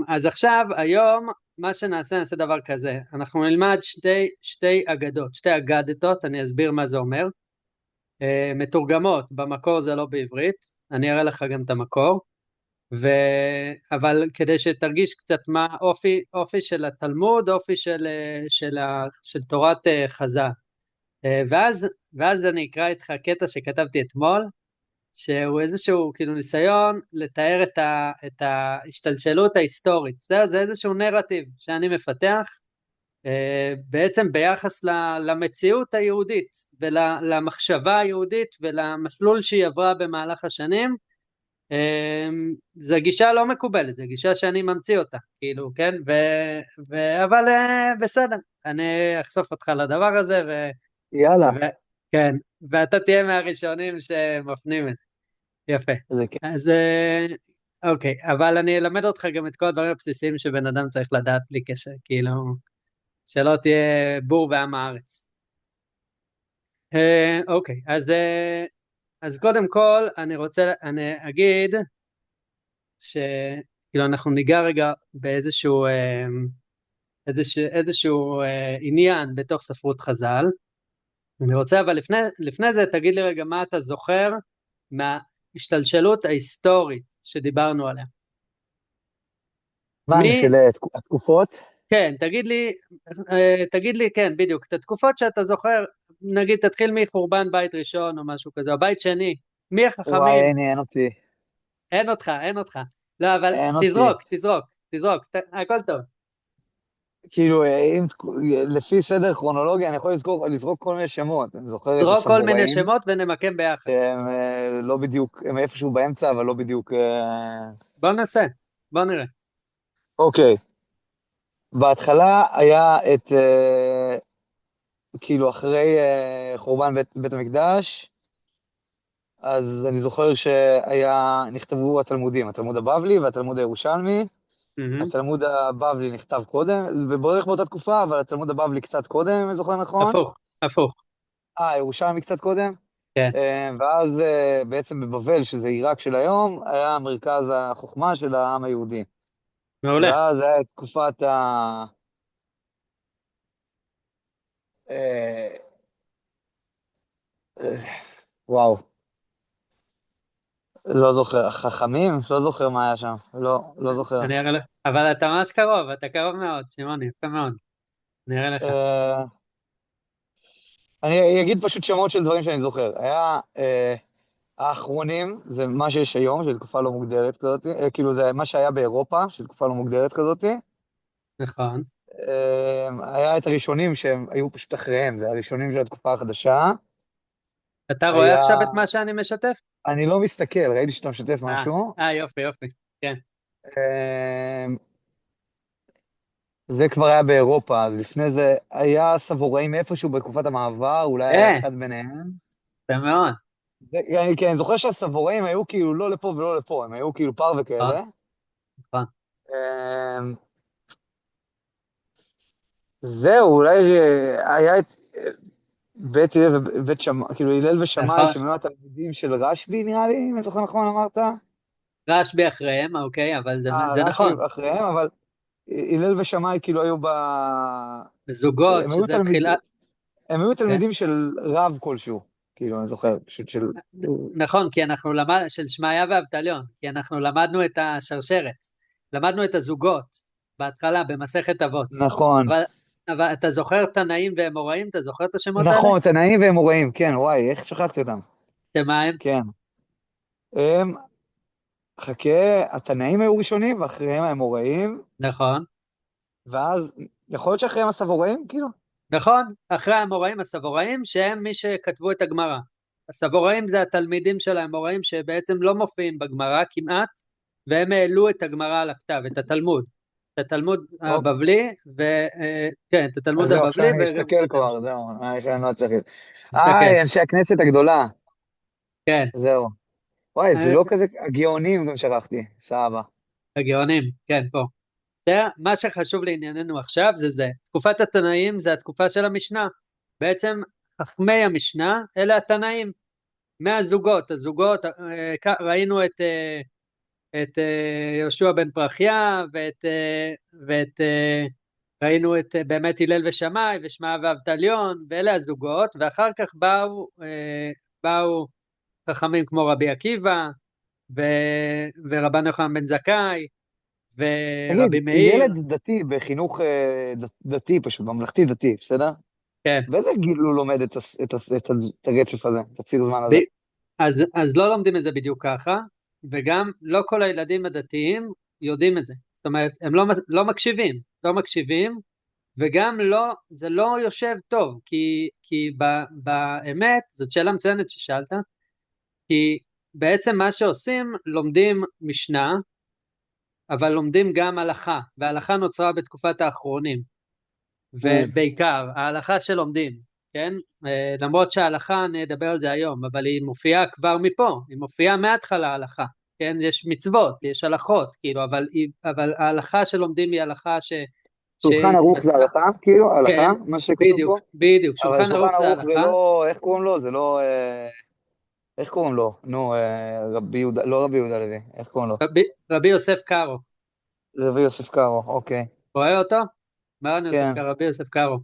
אז עכשיו, היום, מה שנעשה, נעשה דבר כזה. אנחנו נלמד שתי אגדות, שתי אגדתות, אני אסביר מה זה אומר. מתורגמות, במקור זה לא בעברית, אני אראה לך גם את המקור. אבל כדי שתרגיש קצת מה אופי של התלמוד, אופי של תורת חז"ל. ואז אני אקרא איתך קטע שכתבתי אתמול, שהוא איזשהו כאילו ניסיון לתאר את ההשתלשלות ההיסטורית. זה איזשהו נרטיב שאני מפתח, בעצם ביחס למציאות היהודית ולמחשבה היהודית ולמסלול שהיא עברה במהלך השנים. זו גישה לא מקובלת, זו גישה שאני ממציא אותה, כאילו, כן? אבל בסדר, אני אחשוף אותך לדבר הזה, יאללה, ו... כן, ואתה תהיה מהראשונים שמפנים את זה. יפה. זה כן. אז אוקיי, אבל אני אלמד אותך גם את כל הדברים הבסיסיים שבן אדם צריך לדעת בלי קשר, כאילו, שלא תהיה בור ועם הארץ. אוקיי, אז קודם כל אני אגיד שכאילו אנחנו ניגע רגע באיזשהו עניין בתוך ספרות חז"ל. אני רוצה, אבל לפני זה תגיד לי רגע מה אתה זוכר מההשתלשלות ההיסטורית שדיברנו עליה. מה, מי, של התקופות? כן, תגיד לי, כן, בדיוק, את התקופות שאתה זוכר, נגיד תתחיל מחורבן בית ראשון או משהו כזה, או בית שני, מי וואי, החכמים? אין אותי. אין אותך. לא, אבל אין אותי. תזרוק, הכל טוב. כאילו, לפי סדר כרונולוגי, אני יכול לזרוק כל מיני שמות. אני זוכר את זרוק כל מיני הסבוראים, שמות ונמקם ביחד. שהם לא בדיוק, הם איפשהו באמצע, אבל לא בדיוק... בוא ננסה, בוא נראה. אוקיי, בהתחלה היה את, כאילו, אחרי חורבן בית המקדש, אז אני זוכר נכתבו התלמודים, התלמוד הבבלי והתלמוד הירושלמי. מהמם. התלמוד הבבלי נכתב קודם, בערך באותה תקופה, אבל התלמוד הבבלי קצת קודם, אם אני זוכר נכון. הפוך, ירושלמי קצת קודם. כן, ואז בעצם בבבל, שזה עיראק של היום, היה מרכז החוכמה של העם היהודי. מעולה. ואז היה את תקופת אה, אה, וואו, לא זוכר, החכמים? לא זוכר מה היה שם. לא, לא זוכר. אני אראה לך, אבל אתה ממש קרוב, אתה קרוב מאוד, סימון, יפה מאוד. אני אראה לך. אה, אני אגיד פשוט שמות של דברים שאני זוכר. היה האחרונים, זה מה שיש היום, של תקופה לא מוגדרת כזאת, כאילו זה מה שהיה באירופה, של תקופה לא מוגדרת כזאת. נכון. היה את הראשונים שהם היו פשוט אחריהם, זה הראשונים של התקופה החדשה. אתה רואה היה, עכשיו את מה שאני משתף? אני לא מסתכל, ראיתי שאתה משתף משהו. יופי, כן. אה, זה כבר היה באירופה, אז לפני זה היה סבוראים איפשהו בתקופת המעבר, אולי היה אה, אחד ביניהם. יפה מאוד. כן, אני זוכר שהסבוראים היו כאילו לא לפה ולא לפה, הם היו כאילו פר נכון, וכאלה. נכון. אה, זהו, אולי היה את בית הלל ובית שמאי, כאילו הלל ושמאי, נכון. שהם היו התלמידים של רשב"י, נראה לי, אם אני זוכר נכון אמרת. רשב"י אחריהם, אוקיי, אבל זה רשב"י נכון. אחריהם, אבל הלל ושמאי כאילו היו זוגות, הם היו שזה תחילת... הם היו כן. תלמידים של רב כלשהו, כאילו, אני זוכר, פשוט של... נכון, כי אנחנו של שמעיה ואבטליון, כי אנחנו למדנו את השרשרת, למדנו את הזוגות בהתחלה במסכת אבות. נכון, אבל, אבל אתה זוכר תנאים ואמוראים? אתה זוכר את השמות האלה? נכון, תנאים ואמוראים, כן, וואי, איך שכחתי אותם, שמה הם? כן. הם, חכה, התנאים היו ראשונים, ואחריהם האמוראים, נכון, ואז, יכול להיות שאחריהם הסבוראים, כאילו? נכון, אחרי האמוראים הסבוראים שהם מי שכתבו את הגמרא. הסבוראים זה התלמידים של האמוראים שבעצם לא מופיעים בגמרא כמעט, והם העלו את הגמרא על הכתב, את התלמוד. את התלמוד אוקיי. הבבלי, כן, את אז התלמוד זהו, עכשיו הבבלי אני וגם מסתכל את כבר, הירושלמי. זהו, אני לא צריך... תסתכל, אנשי הכנסת הגדולה, כן. זהו. וואי, זה אה, לא כזה, הגאונים גם שכחתי, סבא. הגאונים, כן, פה. מה שחשוב לענייננו עכשיו זה. תקופת התנאים זה התקופה של המשנה. בעצם חכמי המשנה אלה התנאים. מהזוגות, ראינו את את יהושע בן פרחיה, ואת ראינו את באמת הלל ושמאי, ושמעה ואבטליון, ואלה הזוגות, ואחר כך באו חכמים כמו רבי עקיבא, ורבן יוחנן בן זכאי, תגיד, ורבי מאיר, ילד דתי בחינוך דתי פשוט, ממלכתי דתי, בסדר? כן. באיזה גיל הוא לומד את הרצף הזה, את הציר זמן הזה? אז לא לומדים את זה בדיוק ככה, וגם לא כל הילדים הדתיים יודעים את זה. זאת אומרת, הם לא מקשיבים, וגם לא, זה לא יושב טוב, כי באמת, זאת שאלה מצוינת ששאלת, כי בעצם מה שעושים, לומדים משנה, אבל לומדים גם הלכה, וההלכה נוצרה בתקופת האחרונים, ובעיקר ההלכה שלומדים, כן? למרות שההלכה, נדבר על זה היום, אבל היא מופיעה כבר מפה, היא מופיעה מההתחלה ההלכה, כן? יש מצוות, יש הלכות, כאילו, אבל ההלכה שלומדים היא הלכה שולחן ערוך זה שהתבצעה, הלכה, כאילו, כן, הלכה, מה שכתוב בדיוק, פה? בדיוק, אבל שולחן שולחן ערוך זה ערוך זה הלכה, לא, איך קוראים לו? זה לא, איך קוראים לו? נו, רבי יהודה, לא רבי יהודה לוי, איך קוראים לו? רבי יוסף קארו, זה רבי יוסף קארו, אוקיי. רואה אותו? מרן יוסף כן. קארו, רבי יוסף קארו,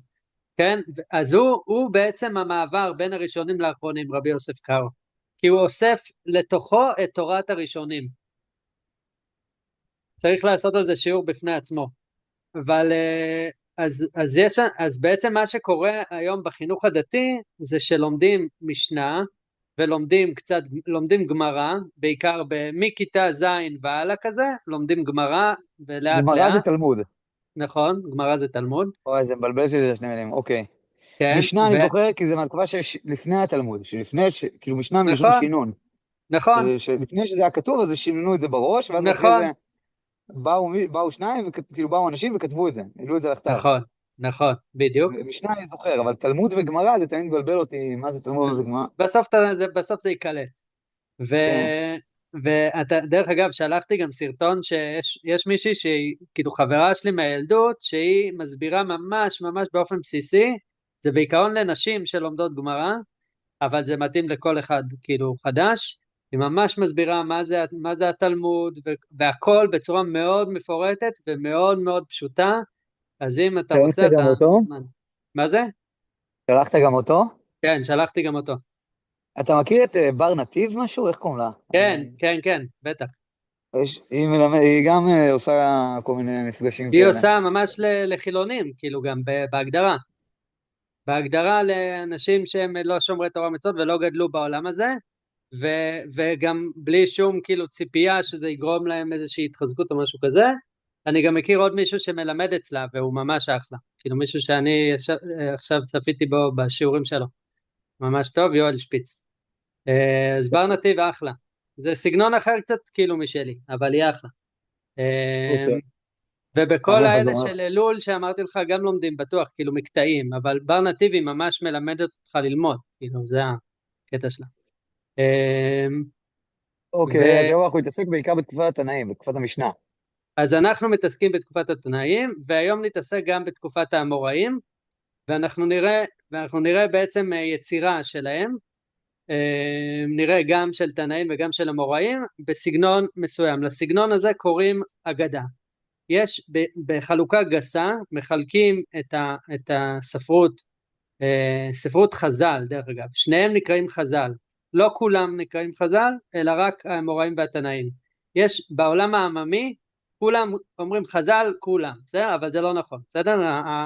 כן? אז הוא בעצם המעבר בין הראשונים לאחרונים, רבי יוסף קארו, כי הוא אוסף לתוכו את תורת הראשונים. צריך לעשות על זה שיעור בפני עצמו. אבל אז בעצם מה שקורה היום בחינוך הדתי, זה שלומדים משנה, לומדים גמרא, בעיקר מכיתה ז' והלאה כזה, לומדים גמרא, ולאט גמרא זה לאט, תלמוד. נכון, גמרא זה תלמוד, אוי, זה מבלבל שלי זה שני מילים, אוקיי. כן, משנה אני זוכר, כי זה מהתקופה שלפני התלמוד, כאילו משנה מלשון נכון, שינון. נכון, שלפני שזה היה כתוב, אז שיננו את זה בראש, ואז אחרי זה נכון, באו שניים, כאילו באו אנשים וכתבו את זה, העלו את זה לכתב. נכון, נכון, בדיוק. משנה אני זוכר, אבל תלמוד וגמרא זה תמיד מבלבל אותי, מה זה תלמוד ומה זה גמרא. בסוף זה ייקלט. כן. דרך אגב, שלחתי גם סרטון שיש מישהי שהיא כאילו חברה שלי מהילדות, שהיא מסבירה ממש ממש באופן בסיסי, זה בעיקרון לנשים שלומדות גמרא, אבל זה מתאים לכל אחד כאילו חדש, היא ממש מסבירה מה זה התלמוד, והכל בצורה מאוד מפורטת ומאוד מאוד פשוטה, אז אם אתה שלחת רוצה, גם אותו? מה זה? שלחת גם אותו? כן, שלחתי גם אותו. אתה מכיר את בר נתיב משהו? איך קוראים לה? כן, כן, כן, בטח. היא גם עושה כל מיני מפגשים היא כאלה. עושה ממש לחילונים, כאילו גם בהגדרה. בהגדרה לאנשים שהם לא שומרי תורה ומצוות ולא גדלו בעולם הזה, וגם בלי שום כאילו ציפייה שזה יגרום להם איזושהי התחזקות או משהו כזה. אני גם מכיר עוד מישהו שמלמד אצלה והוא ממש אחלה, כאילו מישהו שאני עכשיו צפיתי בו בשיעורים שלו, ממש טוב, יואל שפיץ. אז בר נתיב אחלה, זה סגנון אחר קצת כאילו משלי, אבל היא אחלה. אוקיי. ובכל אני האלה חזור. של אלול שאמרתי לך גם לומדים בטוח, כאילו מקטעים, אבל בר נתיב היא ממש מלמדת אותך ללמוד, כאילו זה הקטע שלה. אוקיי, אז היום אנחנו נתעסק בעיקר בתקופת התנאים, בתקופת המשנה. אז אנחנו מתעסקים בתקופת התנאים, והיום נתעסק גם בתקופת האמוראים, ואנחנו נראה בעצם יצירה שלהם, נראה גם של תנאים וגם של אמוראים, בסגנון מסוים. לסגנון הזה קוראים אגדה. יש בחלוקה גסה, מחלקים את הספרות, ספרות חז"ל דרך אגב, שניהם נקראים חז"ל, לא כולם נקראים חז"ל, אלא רק האמוראים והתנאים. יש בעולם העממי, כולם אומרים חז"ל, כולם, בסדר? אבל זה לא נכון, בסדר?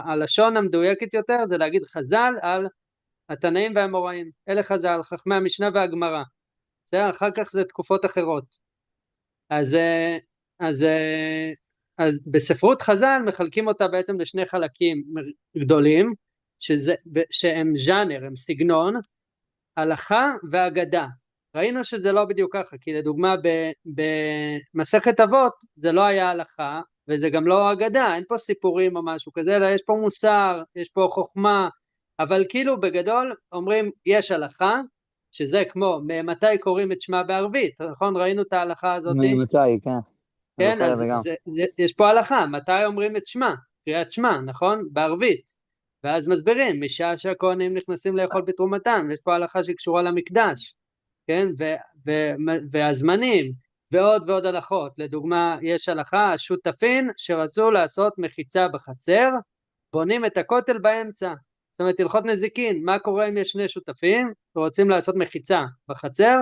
הלשון המדויקת יותר זה להגיד חז"ל על התנאים והאמוראים, אלה חז"ל, חכמי המשנה והגמרא, בסדר? אחר כך זה תקופות אחרות. אז אז בספרות חז"ל מחלקים אותה בעצם לשני חלקים גדולים, שהם ז'אנר, הם סגנון, הלכה ואגדה. ראינו שזה לא בדיוק ככה, כי לדוגמה במסכת אבות זה לא היה הלכה, וזה גם לא אגדה, אין פה סיפורים או משהו כזה, אלא יש פה מוסר, יש פה חוכמה, אבל כאילו בגדול אומרים יש הלכה, שזה כמו מתי קוראים את שמה בערבית, נכון? ראינו את ההלכה הזאת? ממתי, כן. אני כן, זוכר את אז זה גם. יש פה הלכה, מתי אומרים את שמה, קריאת שמה, נכון? בערבית. ואז מסבירים, משעה שהכהנים נכנסים לאכול בתרומתם, יש פה הלכה שקשורה למקדש, כן? והזמנים, ועוד ועוד הלכות. לדוגמה, יש הלכה, השותפין שרצו לעשות מחיצה בחצר, בונים את הכותל באמצע. זאת אומרת, הלכות נזיקין, מה קורה אם יש שני שותפים ורוצים לעשות מחיצה בחצר?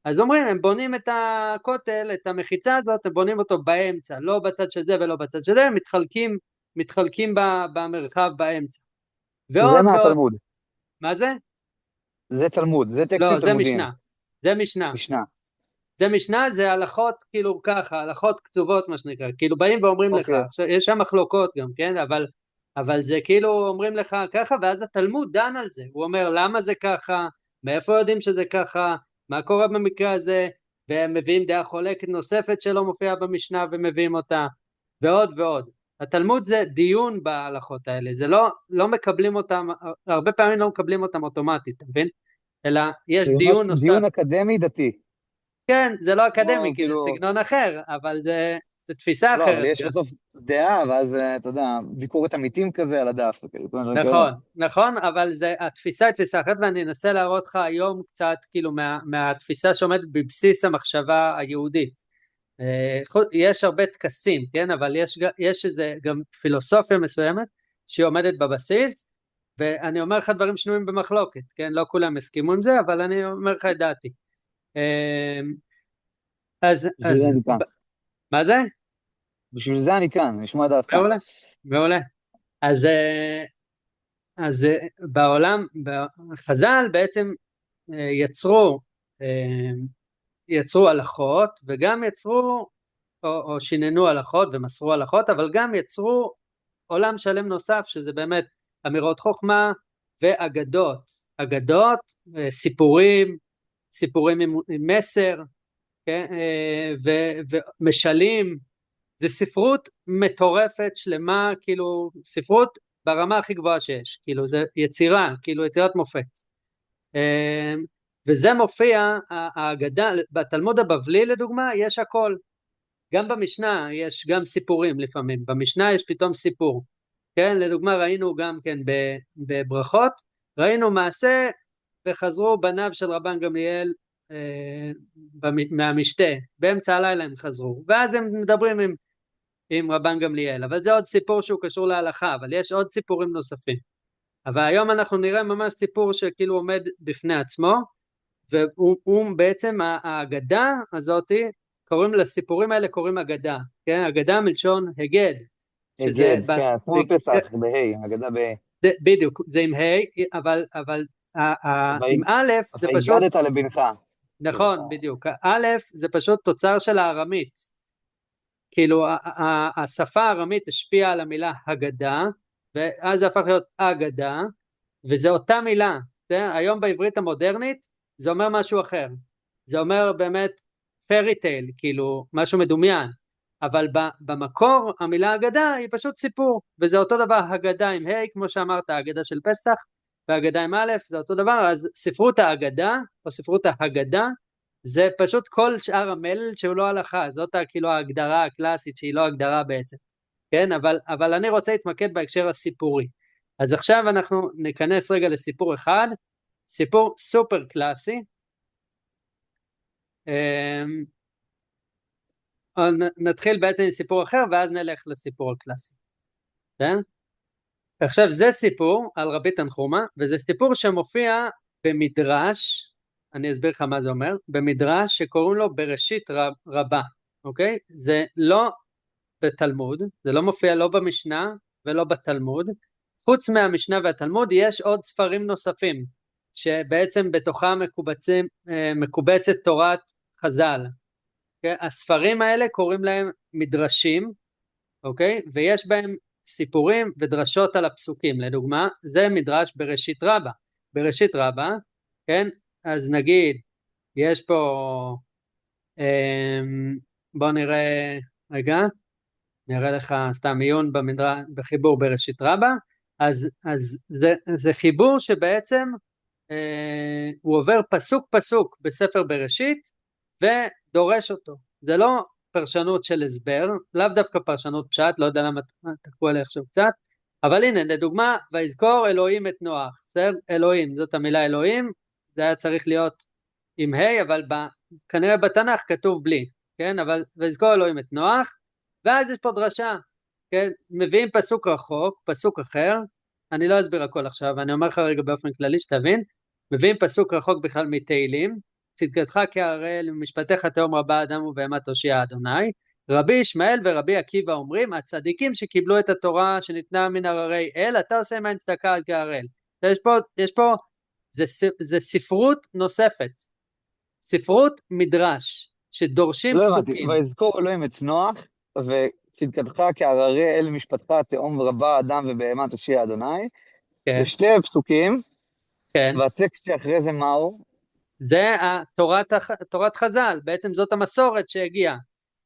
אז אומרים, הם בונים את הכותל, את המחיצה הזאת, הם בונים אותו באמצע, לא בצד של זה ולא בצד של זה, הם מתחלקים במרחב באמצע. זה ועוד ועוד. מהתלמוד. מה זה? זה תלמוד, זה טקסטים לא, זה תלמודיים. משנה. זה משנה. משנה. זה משנה, זה הלכות כאילו ככה, הלכות כתובות מה שנקרא, כאילו באים ואומרים לך, אוקיי. עכשיו יש שם מחלוקות גם, כן, אבל זה כאילו אומרים לך ככה, ואז התלמוד דן על זה, הוא אומר למה זה ככה, מאיפה יודעים שזה ככה, מה קורה במקרה הזה, והם מביאים דעה חולקת נוספת שלא מופיעה במשנה ומביאים אותה, ועוד ועוד. התלמוד זה דיון בהלכות האלה, זה לא מקבלים אותם, הרבה פעמים לא מקבלים אותם אוטומטית, אתה מבין? אלא יש זה ממש דיון נוסף. דיון אקדמי דתי. כן, זה לא אקדמי, כמו, כי זה כאילו, סגנון אחר, אבל זה תפיסה לא, אבל אחרת. יש בסוף דעה, ואז, אתה יודע, ביקורת עמיתים כזה על הדף, וכאילו, כל מיני דברים כאלה. נכון, נכון, אבל התפיסה היא תפיסה אחרת, ואני אנסה להראות לך היום קצת, כאילו, מהתפיסה שעומדת בבסיס המחשבה היהודית. יש הרבה טקסים, כן, אבל יש איזה גם פילוסופיה מסוימת, שהיא עומדת בבסיס, ואני אומר לך דברים שנויים במחלוקת, כן, לא כולם הסכימו עם זה, אבל אני אומר לך את דעתי. בשביל זה אז, אני כאן. מה זה? בשביל זה אני כאן, לשמוע את דעתך. מעולה, מעולה. אז, בעולם, חז"ל בעצם יצרו, יצרו הלכות, וגם יצרו, או שיננו הלכות ומסרו הלכות, אבל גם יצרו עולם שלם נוסף, שזה באמת אמירות חוכמה ואגדות. אגדות, סיפורים, סיפורים עם מסר, כן? ומשלים, זה ספרות מטורפת שלמה, כאילו ספרות ברמה הכי גבוהה שיש, כאילו זה יצירה, כאילו יצירת מופת. וזה מופיע, ההגדה, בתלמוד הבבלי לדוגמה יש הכל, גם במשנה יש גם סיפורים לפעמים, במשנה יש פתאום סיפור, כן, לדוגמה ראינו גם כן בברכות, ראינו מעשה וחזרו בניו של רבן גמליאל מהמשתה, באמצע הלילה הם חזרו, ואז הם מדברים עם רבן גמליאל, אבל זה עוד סיפור שהוא קשור להלכה, אבל יש עוד סיפורים נוספים. אבל היום אנחנו נראה ממש סיפור שכאילו עומד בפני עצמו, והוא בעצם האגדה הזאת, קוראים לסיפורים האלה קוראים אגדה, כן? אגדה מלשון הגד, שזה, הגד, כן, כמו בפסח, בה', אגדה בה'. בדיוק, זה עם ה', אבל עם א' זה פשוט, והגדת לבנך. נכון, בדיוק, א' זה פשוט תוצר של הארמית, כאילו השפה הארמית השפיעה על המילה הגדה, ואז זה הפך להיות אגדה, וזה אותה מילה, היום בעברית המודרנית זה אומר משהו אחר, זה אומר באמת fairy tale, כאילו משהו מדומיין, אבל במקור המילה אגדה היא פשוט סיפור, וזה אותו דבר הגדה עם ה' כמו שאמרת, הגדה של פסח, והגדה עם א' זה אותו דבר, אז ספרות האגדה או ספרות ההגדה, זה פשוט כל שאר המלל שהוא לא הלכה, זאת כאילו ההגדרה הקלאסית שהיא לא הגדרה בעצם, כן, אבל אני רוצה להתמקד בהקשר הסיפורי, אז עכשיו אנחנו ניכנס רגע לסיפור אחד, סיפור סופר קלאסי, נתחיל בעצם עם סיפור אחר ואז נלך לסיפור הקלאסי, כן? עכשיו זה סיפור על רבי תנחומה, וזה סיפור שמופיע במדרש, אני אסביר לך מה זה אומר, במדרש שקוראים לו בראשית רבה, אוקיי? זה לא בתלמוד, זה לא מופיע לא במשנה ולא בתלמוד, חוץ מהמשנה והתלמוד יש עוד ספרים נוספים, שבעצם בתוכם מקובצת תורת חז"ל, אוקיי? הספרים האלה קוראים להם מדרשים, אוקיי? ויש בהם סיפורים ודרשות על הפסוקים, לדוגמה, זה מדרש בראשית רבה, בראשית רבה, כן? אז נגיד, יש פה, בוא נראה, רגע, נראה לך סתם עיון בחיבור בראשית רבה, אז זה חיבור שבעצם הוא עובר פסוק פסוק בספר בראשית ודורש אותו, זה לא פרשנות של הסבר, לאו דווקא פרשנות פשט, לא יודע למה תקעו עליה עכשיו קצת, אבל הנה לדוגמה, ויזכור אלוהים את נוח, בסדר? אלוהים, זאת המילה אלוהים, זה היה צריך להיות עם ה' אבל כנראה בתנ"ך כתוב בלי, כן, אבל ויזכור אלוהים את נוח, ואז יש פה דרשה, כן, מביאים פסוק רחוק, פסוק אחר, אני לא אסביר הכל עכשיו, אני אומר לך רגע באופן כללי שתבין, מביאים פסוק רחוק בכלל מתהילים, צדקתך כהראל ומשפטיך תהום רבה אדם ובהמה תושיע אדוני, רבי ישמעאל ורבי עקיבא אומרים, הצדיקים שקיבלו את התורה שניתנה מן הררי אל, אתה עושה מעין צדקה על כהראל. יש פה, זה ספרות נוספת, ספרות מדרש, שדורשים לא הבנתי, פסוקים. ויזכור אלוהים את נוח, וצדקתך כהררי אל משפטך תהום רבה אדם ובהמה תושיע אדוני, זה כן, שתי פסוקים, כן. והטקסט שאחרי זה מהו? זה תורת חז"ל, בעצם זאת המסורת שהגיעה.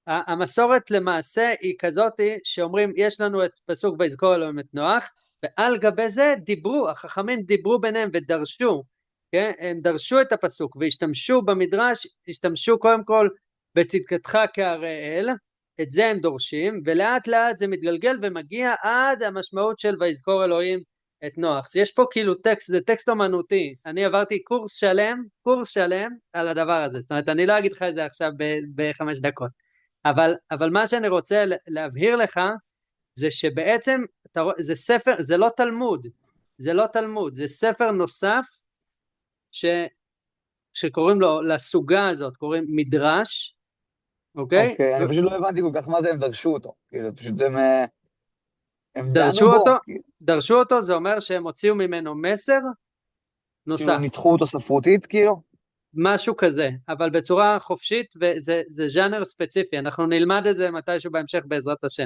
המסורת למעשה היא כזאת שאומרים יש לנו את פסוק ויזכור אלוהים את נוח, ועל גבי זה דיברו, החכמים דיברו ביניהם ודרשו, כן? הם דרשו את הפסוק והשתמשו במדרש, השתמשו קודם כל בצדקתך כהראל, את זה הם דורשים, ולאט לאט זה מתגלגל ומגיע עד המשמעות של ויזכור אלוהים את נוח. יש פה כאילו טקסט, זה טקסט אומנותי, אני עברתי קורס שלם על הדבר הזה, זאת אומרת אני לא אגיד לך את זה עכשיו ב5 דקות, אבל מה שאני רוצה להבהיר לך, זה שבעצם זה ספר, זה לא תלמוד, זה ספר נוסף שקוראים לו, לסוגה הזאת קוראים מדרש, אוקיי? אוקיי, אני פשוט לא הבנתי כל כך מה זה הם דרשו אותו, כאילו, פשוט הם דנו דרשו אותו, בו, זה אומר שהם הוציאו ממנו מסר כאילו נוסף, ניתחו אותו ספרותית, כאילו? משהו כזה, אבל בצורה חופשית, וזה ז'אנר ספציפי, אנחנו נלמד את זה מתישהו בהמשך בעזרת השם.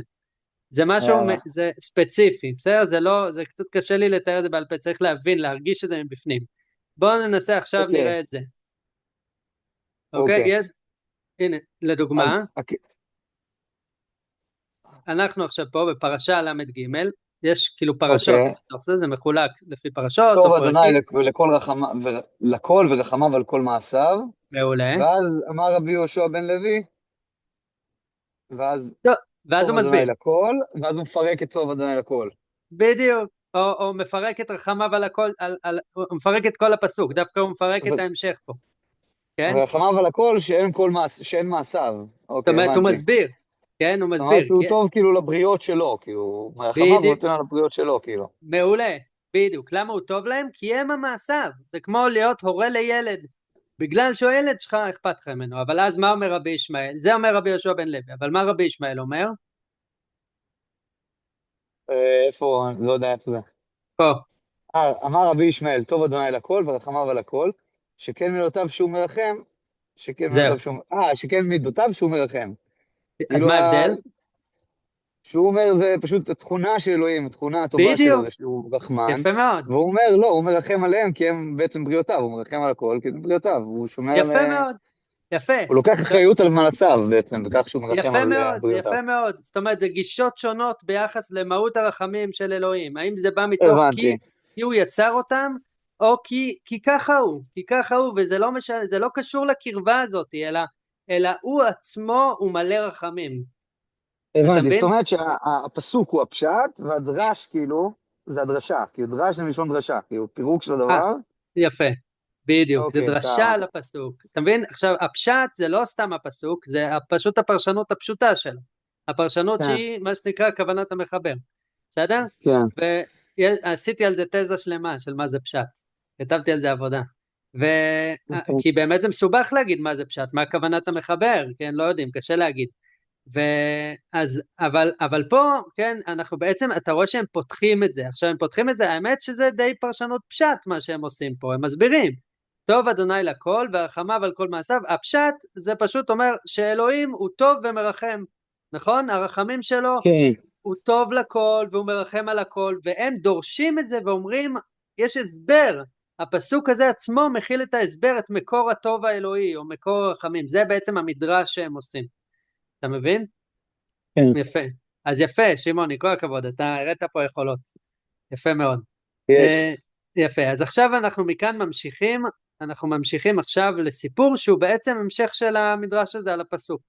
זה משהו, יאללה. זה ספציפי, בסדר? זה לא, זה קצת קשה לי לתאר את זה בעל פה, צריך להבין, להרגיש את זה מבפנים. בואו ננסה עכשיו, אוקיי, נראה את זה. אוקיי? אוקיי. הנה, אז, לדוגמה, אנחנו עכשיו פה בפרשה ל"ג, יש כאילו פרשות אוקיי. בתוך זה, זה מחולק לפי פרשות או טוב פרקים, אדוני לכל ורחמיו ועל כל מעשיו, מעולה. ואז אמר רבי יהושע בן לוי, ואז טוב, ואז טוב הוא מסביר, אדוני לכל, ואז הוא מפרק את טוב אדוני לכל. בדיוק, או מפרק את רחמיו על הכל, הוא מפרק את כל הפסוק, דווקא הוא מפרק את ההמשך פה, כן? ורחמיו על הכל שאין מעשיו. זאת אוקיי, אומרת, הוא הבנתי. מסביר, כן? הוא זאת אומרת, מסביר, הוא טוב כאילו לבריות שלו, כאילו, רחמיו הוא בדיוק, נותן על הבריות שלו, כאילו. מעולה, בדיוק, למה הוא טוב להם? כי הם המעשיו, זה כמו להיות הורה לילד, בגלל שהוא הילד שלך אכפת לך ממנו, אבל אז מה אומר רבי ישמעאל? זה אומר רבי יהושע בן לוי, אבל מה רבי ישמעאל אומר? איפה, אני לא יודע איפה זה. פה, אמר רבי ישמעאל, טוב אדוני לכל ורחמיו על הכל, שכן מידותיו שהוא מרחם, זהו, שכן מידותיו שהוא מרחם. אז כאילו, מה ההבדל? שהוא אומר זה פשוט התכונה של אלוהים, התכונה הטובה שלו בדיוק, זה שהוא רחמן, יפה מאוד, והוא אומר לא, הוא מרחם עליהם כי הם בעצם בריאותיו, הוא מרחם על הכל כי הם בריאותיו, הוא שומר על... יפה מאוד, יפה, הוא לוקח אחריות על מעשיו בעצם, בכך שהוא מרחם יפה על מאוד, בריאותיו. יפה מאוד, זאת אומרת זה גישות שונות ביחס למהות הרחמים של אלוהים, האם זה בא מתוך הבנתי. כי הוא יצר אותם, או כי ככה הוא, וזה לא משנה, זה לא קשור לקרבה הזאת, אלא הוא עצמו הוא מלא רחמים, אתה הבנתי, זאת מבין? אומרת שהפסוק הוא הפשט, והדרש כאילו, זה הדרשה, כאילו דרש זה מלשון דרשה, כאילו פירוק של אה, הדבר. יפה, בדיוק, זה אוקיי, דרשה סבבה. על הפסוק, אתה מבין? עכשיו הפשט זה לא סתם הפסוק, זה פשוט הפרשנות הפשוטה שלו, הפרשנות כן, שהיא מה שנקרא כוונת המחבר, בסדר? כן. ועשיתי על זה תזה שלמה של מה זה פשט, כתבתי על זה עבודה, כי באמת זה מסובך להגיד מה זה פשט, מה כוונת המחבר, כן, לא יודעים, קשה להגיד, אבל פה, כן, אנחנו בעצם, אתה רואה שהם פותחים את זה, עכשיו הם פותחים את זה, האמת שזה די פרשנות פשט מה שהם עושים פה, הם מסבירים, טוב אדוני לכל ורחמיו על כל מעשיו, הפשט זה פשוט אומר שאלוהים הוא טוב ומרחם, נכון? הרחמים שלו כן. הוא טוב לכל והוא מרחם על הכל, והם דורשים את זה ואומרים, יש הסבר, הפסוק הזה עצמו מכיל את ההסבר, את מקור הטוב האלוהי או מקור הרחמים, זה בעצם המדרש שהם עושים, אתה מבין? כן. יפה, אז יפה שמעוני, כל הכבוד, אתה הראת פה יכולות, יפה מאוד. יש. יפה, אז עכשיו אנחנו מכאן ממשיכים, אנחנו ממשיכים עכשיו לסיפור שהוא בעצם המשך של המדרש הזה על הפסוק,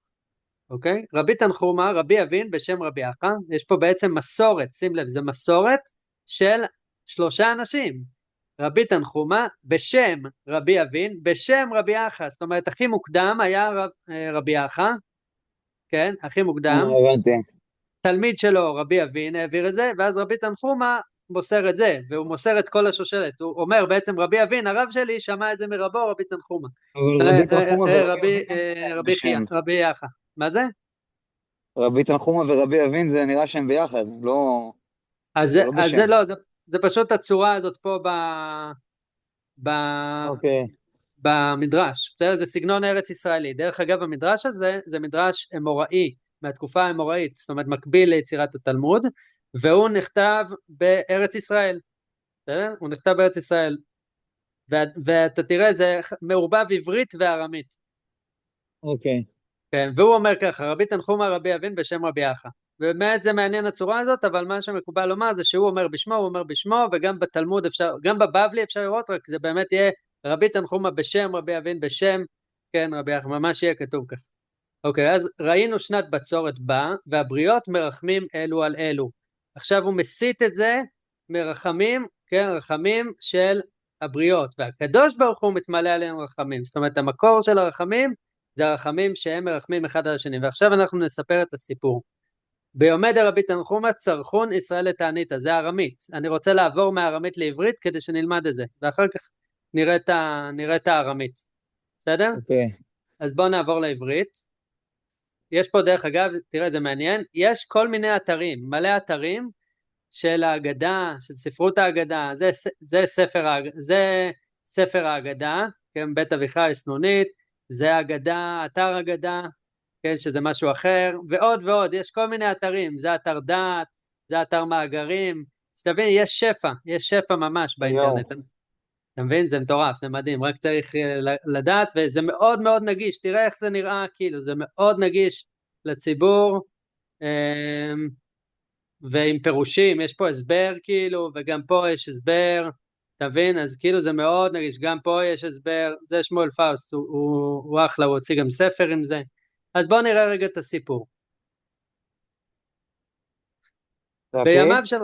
אוקיי? רבי תנחומה, רבי אבין בשם רבי אחא, יש פה בעצם מסורת, שים לב, זה מסורת של 3 אנשים, רבי תנחומה בשם רבי אבין, בשם רבי אחא, זאת אומרת הכי מוקדם היה רבי אחא, כן, הכי מוקדם, הבנתי. תלמיד שלו, רבי אבין, העביר את זה, ואז רבי תנחומה מוסר את זה, והוא מוסר את כל השושלת, הוא אומר בעצם רבי אבין, הרב שלי שמע את זה מרבו, רבי תנחומה. אבל רבי תנחומה ורבי רבי, אבין לא נראה להם רבי חייא, בשם. רבי יחא. מה זה? רבי תנחומה ורבי אבין זה נראה שהם ביחד, לא, זה לא אז זה בשם. לא, זה פשוט הצורה הזאת פה ב, אוקיי, במדרש, בסדר? זה סגנון ארץ ישראלי. דרך אגב, המדרש הזה זה מדרש אמוראי, מהתקופה האמוראית, זאת אומרת מקביל ליצירת התלמוד, והוא נכתב בארץ ישראל, בסדר? הוא נכתב בארץ ישראל, ואתה תראה, זה מעורבב עברית וארמית, אוקיי. כן? והוא אומר ככה, רבי תנחומא רבי אבין בשם רבי אחא, ובאמת זה מעניין הצורה הזאת, אבל מה שמקובל לומר זה שהוא אומר בשמו, הוא אומר בשמו, וגם בתלמוד אפשר, גם בבבלי אפשר לראות, רק זה באמת יהיה רבי תנחומא בשם רבי אבין בשם, כן, רבי אחא, ממש יהיה כתוב כך. אוקיי, אז ראינו שנת בצורת באה, והבריות מרחמים אלו על אלו. עכשיו הוא מסית את זה מרחמים, כן, רחמים של הבריות, והקדוש ברוך הוא מתמלא עליהם רחמים. זאת אומרת, המקור של הרחמים זה הרחמים שהם מרחמים אחד על השני. ועכשיו אנחנו נספר את הסיפור. ביומי דרבי תנחומא צרכון ישראל לתעניתא, זה ארמית. אני רוצה לעבור מהארמית לעברית כדי שנלמד את זה, ואחר כך נראה את הארמית. בסדר? אוקיי. אז בואו נעבור לעברית. יש פה דרך אגב, תראה זה מעניין, יש כל מיני אתרים, מלא אתרים של ההגדה, של ספרות ההגדה, זה ספר ההגדה, כן, בית אביחי סנונית, זה הגדה, אתר הגדה, כן, שזה משהו אחר, ועוד ועוד, יש כל מיני אתרים, זה אתר דת, זה אתר מאגרים, שתבין, יש שפע ממש יואו. באינטרנט, אתה מבין? זה מטורף, זה מדהים, רק צריך לדעת, וזה מאוד מאוד נגיש, תראה איך זה נראה, כאילו, זה מאוד נגיש לציבור, ועם פירושים, יש פה הסבר כאילו, וגם פה יש הסבר, אתה מבין? אז כאילו זה מאוד נגיש, גם פה יש הסבר, זה שמואל פאוסט, הוא אחלה, הוא הוציא גם ספר עם זה, אז בואו נראה רגע את הסיפור. להקריא? בימיו של,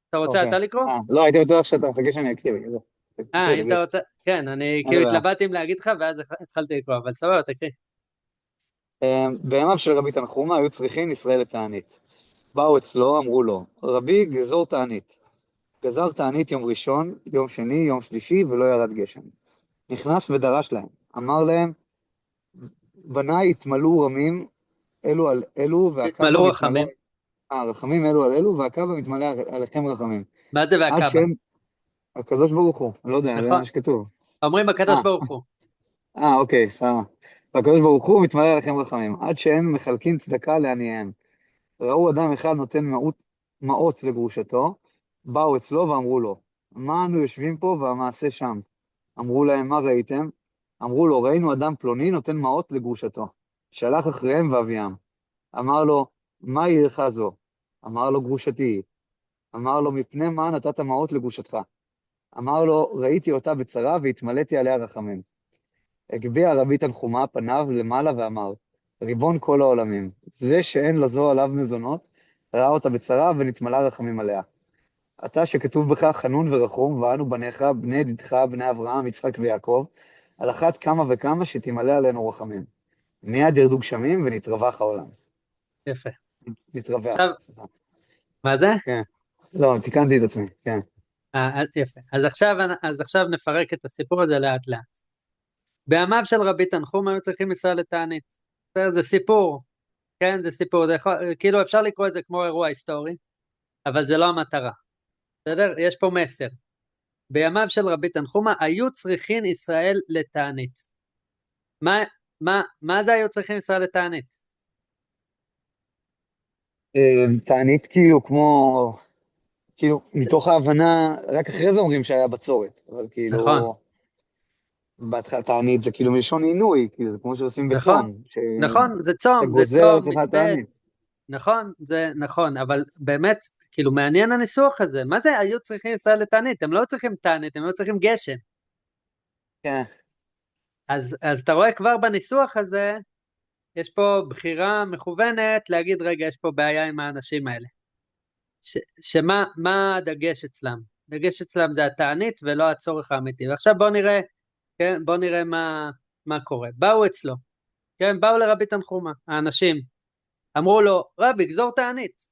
אתה רוצה אוקיי. אתה לקרוא? לא, הייתי בטוח שאתה מחכה שאני אקריא, בגלל זה. תקריא, אם תקריא. אתה רוצה, כן, אני אין לי כאילו בעיה. התלבטתי אם להגיד לך, ואז התחלתי לקרוא, אבל סבבה, תקריא. בימיו של רבי תנחומא היו צריכים ישראל לתענית. באו אצלו, אמרו לו, רבי גזור תענית. גזר תענית יום ראשון, יום שני, יום שלישי, ולא ירד גשם. נכנס ודרש להם. אמר להם, בניי התמלאו רמים אלו על אלו, והקבא תתמלאו מתמלא... רחמים. רחמים אלו על אלו, והקבא מתמלא עליכם רחמים. מה זה עד והקבא? שהם... הקדוש ברוך הוא, אני לא יודע, זה נכון, מה שכתוב. אומרים הקדוש אה, ברוך הוא. אוקיי, סבבה. והקדוש ברוך הוא מתמלא עליכם רחמים, עד שהם מחלקים צדקה לעניהם. ראו אדם אחד נותן מעות לגרושתו, באו אצלו ואמרו לו, מה אנו יושבים פה והמעשה שם? אמרו להם, מה ראיתם? אמרו לו, ראינו אדם פלוני נותן מעות לגרושתו. שלח אחריהם ואביהם. אמר לו, מה היא לך זו? אמר לו, גרושתי היא. אמר לו, מפני מה נתת מעות לגרושתך? אמר לו, ראיתי אותה בצרה והתמלאתי עליה רחמים. הגביה רבי תנחומא פניו למעלה ואמר, ריבון כל העולמים, זה שאין לזו עליו מזונות, ראה אותה בצרה ונתמלא רחמים עליה. אתה שכתוב בך חנון ורחום, ואנו בניך, בני ידידך, בני אברהם, יצחק ויעקב, על אחת כמה וכמה שתמלא עלינו רחמים. מיד ירדו גשמים ונתרווח העולם. יפה. עכשיו, נתרווח, סליחה. מה זה? כן. לא, תיקנתי את עצמי, כן. יפה. אז עכשיו נפרק את הסיפור הזה לאט לאט. בימיו של רבי תנחום היו צריכים ישראל לתענית. זה סיפור, כן? זה סיפור, כאילו אפשר לקרוא את זה כמו אירוע היסטורי, אבל זה לא המטרה. בסדר? יש פה מסר. בימיו של רבי תנחומא היו צריכים ישראל לתענית. מה זה היו צריכים ישראל לתענית? תענית כאילו, מתוך ההבנה, רק אחרי זה אומרים שהיה בצורת, אבל נכון, כאילו, בהתחלה תענית זה כאילו מלשון עינוי, כאילו זה כמו שעושים נכון, בצום, נכון, שאתה גוזר אצלך מסמד, תענית. נכון, זה נכון, אבל באמת, כאילו מעניין הניסוח הזה, מה זה היו צריכים ישראל לתענית? הם לא צריכים תענית, הם לא צריכים גשם. כן, אז אתה רואה כבר בניסוח הזה, יש פה בחירה מכוונת להגיד, רגע, יש פה בעיה עם האנשים האלה. מה הדגש אצלם? הדגש אצלם זה התענית ולא הצורך האמיתי. ועכשיו בוא נראה מה קורה. באו אצלו, כן, באו לרבי תנחומא, האנשים. אמרו לו, רבי, גזור תענית.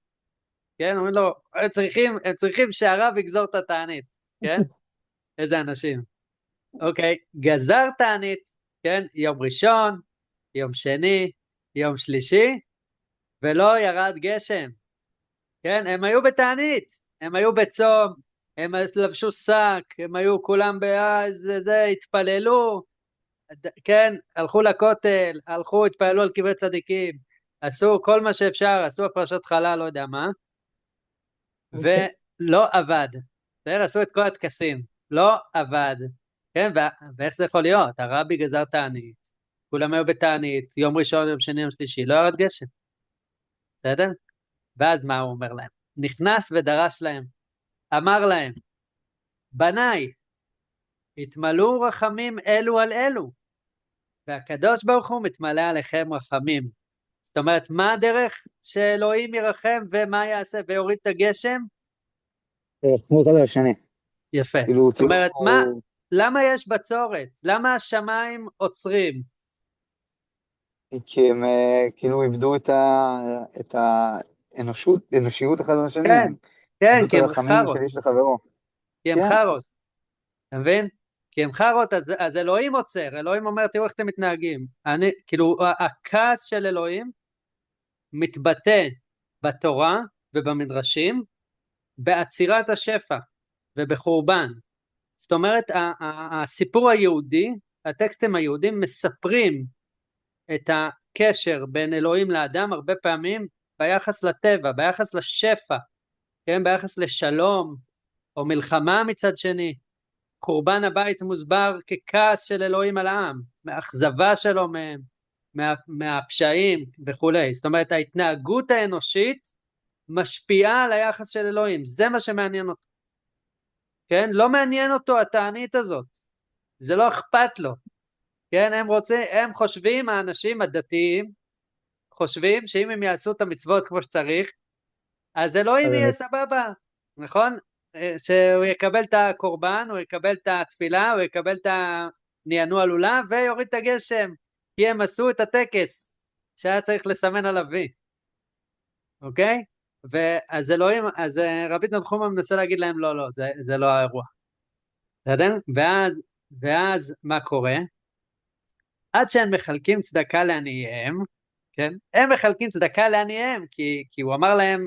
כן, אומרים לו, הם צריכים שהרב יגזור את התענית, כן? איזה אנשים. אוקיי, גזר תענית, כן? יום ראשון, יום שני, יום שלישי, ולא ירד גשם. כן, הם היו בתענית, הם היו בצום, הם לבשו שק, הם היו כולם זה, התפללו, כן, הלכו לכותל, הלכו, התפללו על קברי צדיקים, עשו כל מה שאפשר, עשו הפרשות חלה, לא יודע מה, אוקיי. ולא עבד. בסדר, עשו את כל הטקסים, לא עבד. כן, ואיך זה יכול להיות? הרבי גזר תענית, כולם היו בתענית, יום ראשון, יום שני, יום שלישי, לא ירד גשם. בסדר? ואז מה הוא אומר להם? נכנס ודרש להם, אמר להם, בניי, התמלאו רחמים אלו על אלו, והקדוש ברוך הוא מתמלא עליכם רחמים. זאת אומרת, מה הדרך שאלוהים ירחם ומה יעשה ויוריד את הגשם? כמו אחד על השני. יפה. כאילו, זאת תראו, אומרת, למה יש בצורת? למה השמיים עוצרים? כי הם כאילו איבדו את האנושיות אחד על השני, כן, הם כן, איבדו את כי הם הרחמים חרות, של איש לחברו. כי הם כן, חרות, אתה מבין? כי הם חרות, אז אלוהים עוצר, אלוהים אומר, תראו איך אתם מתנהגים. כאילו, הכעס של אלוהים מתבטא בתורה ובמדרשים, בעצירת השפע ובחורבן. זאת אומרת, הסיפור היהודי, הטקסטים היהודים מספרים את הקשר בין אלוהים לאדם הרבה פעמים ביחס לטבע, ביחס לשפע, כן? ביחס לשלום או מלחמה מצד שני. חורבן הבית מוסבר ככעס של אלוהים על העם, מאכזבה שלו מהם, מהפשעים וכולי. זאת אומרת, ההתנהגות האנושית משפיעה על היחס של אלוהים, זה מה שמעניין אותו. כן? לא מעניין אותו התענית הזאת, זה לא אכפת לו. כן? הם חושבים, האנשים הדתיים, חושבים שאם הם יעשו את המצוות כמו שצריך, אז אלוהים יהיה סבבה, נכון? שהוא יקבל את הקורבן, הוא יקבל את התפילה, הוא יקבל את הנענוע לולב, ויוריד את הגשם, כי הם עשו את הטקס שהיה צריך לסמן עליו וי. אוקיי? ואז אלוהים, אז רבי תנחומא מנסה להגיד להם, לא, לא, זה לא האירוע. בסדר? ואז מה קורה? עד שהם מחלקים צדקה לעניהם, כן? הם מחלקים צדקה לעניהם, כי הוא אמר להם,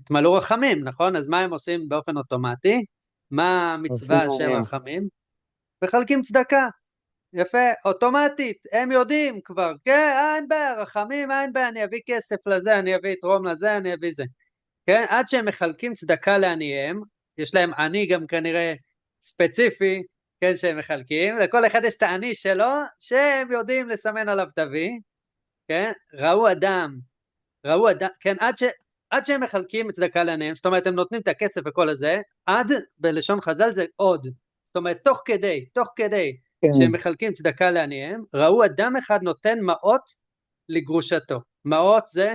תתמלאו רחמים, נכון? אז מה הם עושים באופן אוטומטי? מה המצווה של רחמים? מחלקים צדקה. יפה, אוטומטית, הם יודעים כבר, כן, אין בעיה, רחמים, אין בעיה, אני אביא כסף לזה, אני אביא תרום לזה, אני אביא זה. כן? עד שהם מחלקים צדקה לעניהם, יש להם עני גם כנראה ספציפי, כן, שהם מחלקים, לכל אחד יש את העני שלו, שהם יודעים לסמן עליו תווי, כן? ראו אדם, כן, עד שהם מחלקים צדקה לעניהם, זאת אומרת, הם נותנים את הכסף וכל הזה, עד, בלשון חז"ל זה עוד, זאת אומרת, תוך כדי שהם מחלקים צדקה לעניהם, ראו אדם אחד נותן מעות לגרושתו. מעות זה?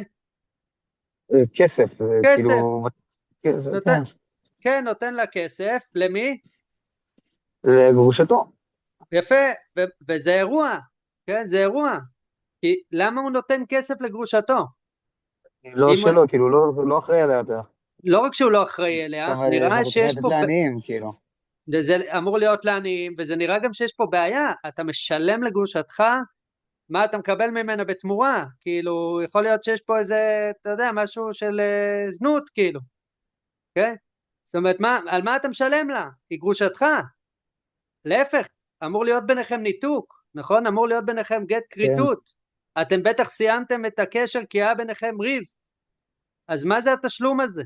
כסף, כסף. כאילו, נותן, כן, נותן לה כסף, למי? לגרושתו. יפה, וזה אירוע, כן, זה אירוע, כי למה הוא נותן כסף לגרושתו? לא שלו, כאילו, לא אחראי עליה יותר. לא רק שהוא לא אחראי אליה, נראה אנחנו צריכים שיש לתת פה, לעניים, כאילו. זה אמור להיות לעניים, וזה נראה גם שיש פה בעיה, אתה משלם לגרושתך, מה אתה מקבל ממנה בתמורה, כאילו, יכול להיות שיש פה איזה, אתה יודע, משהו של זנות, כאילו, כן? זאת אומרת, על מה אתה משלם לה? היא גרושתך, להפך, אמור להיות ביניכם ניתוק, נכון? אמור להיות ביניכם גט כריתות, אתם בטח סיימתם את הקשר כי היה ביניכם ריב, אז מה זה התשלום הזה?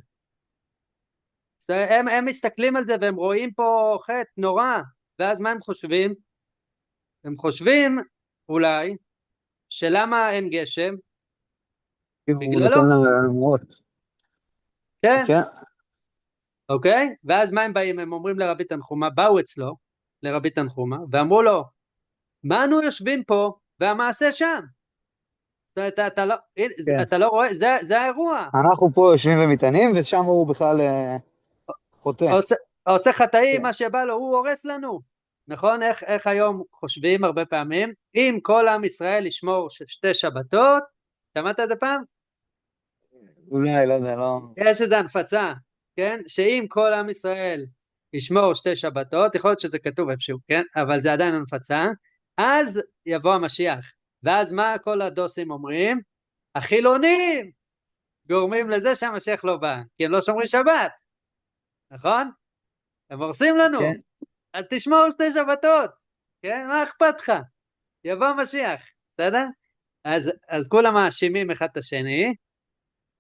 הם מסתכלים על זה והם רואים פה חטא נורא, ואז מה הם חושבים? הם חושבים אולי שלמה אין גשם? הוא בגללו. נותן לה אמרות. כן. כן. אוקיי? ואז מה הם באים? הם אומרים לרבי תנחומא, באו אצלו, לרבי תנחומא, ואמרו לו, מה אנו יושבים פה והמעשה שם? אתה לא רואה, זה האירוע. אנחנו פה יושבים ומתענים, ושם הוא בכלל חוטא. עושה חטאים, מה שבא לו, הוא הורס לנו. נכון? איך היום חושבים הרבה פעמים, אם כל עם ישראל ישמור 2 שבתות, שמעת את זה פעם? אולי, לא יודע, לא... יש איזו הנפצה, כן? שאם כל עם ישראל ישמור 2 שבתות, יכול להיות שזה כתוב איפשהו, כן? אבל זה עדיין הנפצה, אז יבוא המשיח. ואז מה כל הדוסים אומרים? החילונים גורמים לזה שהמשיח לא בא, כי הם לא שומרים שבת, נכון? הם הורסים לנו, כן, אז תשמור 2 שבתות, כן? מה אכפת לך? יבוא המשיח, בסדר? אז כולם מאשימים אחד את השני,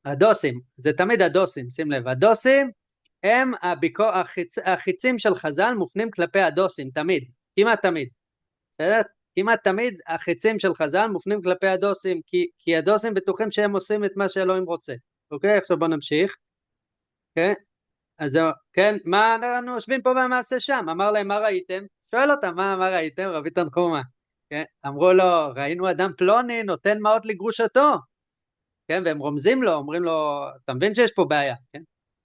הדוסים, זה תמיד הדוסים, שים לב, הדוסים הם החיצים של חז"ל מופנים כלפי הדוסים, תמיד, כמעט תמיד, בסדר? כמעט תמיד החיצים של חז"ל מופנים כלפי הדוסים, כי הדוסים בטוחים שהם עושים את מה שאלוהים רוצה, אוקיי? עכשיו בוא נמשיך, כן? אז זהו, כן, מה אנחנו יושבים פה במעשה שם? אמר להם, מה ראיתם? שואל אותם, מה ראיתם? רבי תנחומה, כן? אמרו לו, ראינו אדם פלוני נותן מעות לגרושתו, כן? והם רומזים לו, אומרים לו, אתה מבין שיש פה בעיה, כן?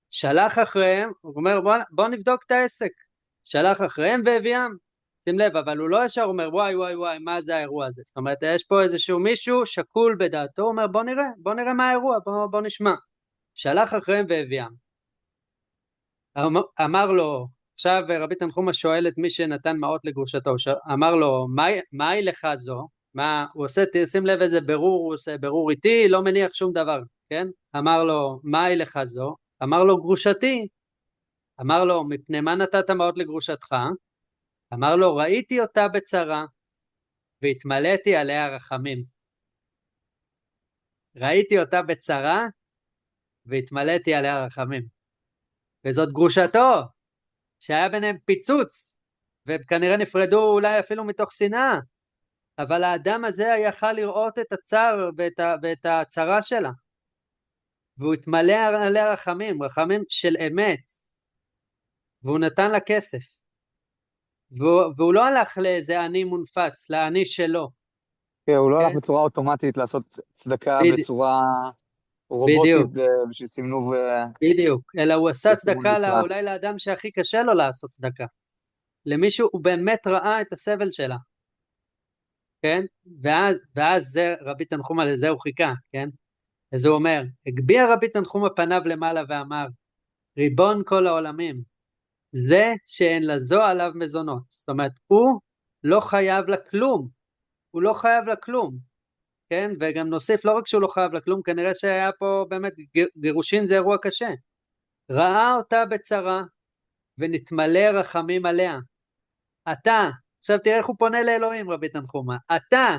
שלח אחריהם, הוא אומר, בוא נבדוק את העסק. שלח אחריהם והביאם. שים לב, אבל הוא לא ישר אומר, וואי וואי וואי, מה זה האירוע הזה? זאת אומרת, יש פה איזשהו מישהו שקול בדעתו, הוא אומר, בוא נראה מה האירוע, בוא נשמע. שלח אחריהם והביאם. אמר לו, עכשיו רבי תנחומה שואל את מי שנתן מעות לגרושתו, אמר לו, מהי לך זו? מה, הוא עושה, שים לב איזה בירור, הוא עושה בירור איתי, לא מניח שום דבר, כן? אמר לו, מהי לך זו? אמר לו, גרושתי. אמר לו, מפני מה נתת מעות לגרושתך? אמר לו, ראיתי אותה בצרה, והתמלאתי עליה רחמים. ראיתי אותה בצרה, והתמלאתי עליה רחמים. וזאת גרושתו, שהיה ביניהם פיצוץ, והם כנראה נפרדו אולי אפילו מתוך שנאה, אבל האדם הזה יכל לראות את הצער ואת הצרה שלה, והוא התמלא עליה רחמים, רחמים של אמת, והוא נתן לה כסף, והוא לא הלך לאיזה עני מונפץ, לעני שלו, כן, הוא לא הלך כן? בצורה אוטומטית לעשות צדקה בדיוק, בצורה רובוטית בדיוק, בשביל סימנוב בדיוק, אלא הוא עשה וסימון צדקה מצרך. אולי לאדם שהכי קשה לו לעשות צדקה, למישהו הוא באמת ראה את הסבל שלה, כן? ואז זה רבי תנחומה לזה הוא חיכה, כן? אז הוא אומר, הגביה רבי תנחומה פניו למעלה ואמר, ריבון כל העולמים, זה שאין לזו עליו מזונות, זאת אומרת, הוא לא חייב לה כלום, הוא לא חייב לה כלום, כן? וגם נוסיף, לא רק שהוא לא חייב לה כלום, כנראה שהיה פה באמת, גירושין זה אירוע קשה, ראה אותה בצרה, ונתמלא רחמים עליה, אתה, עכשיו תראה איך הוא פונה לאלוהים רבי תנחומה, אתה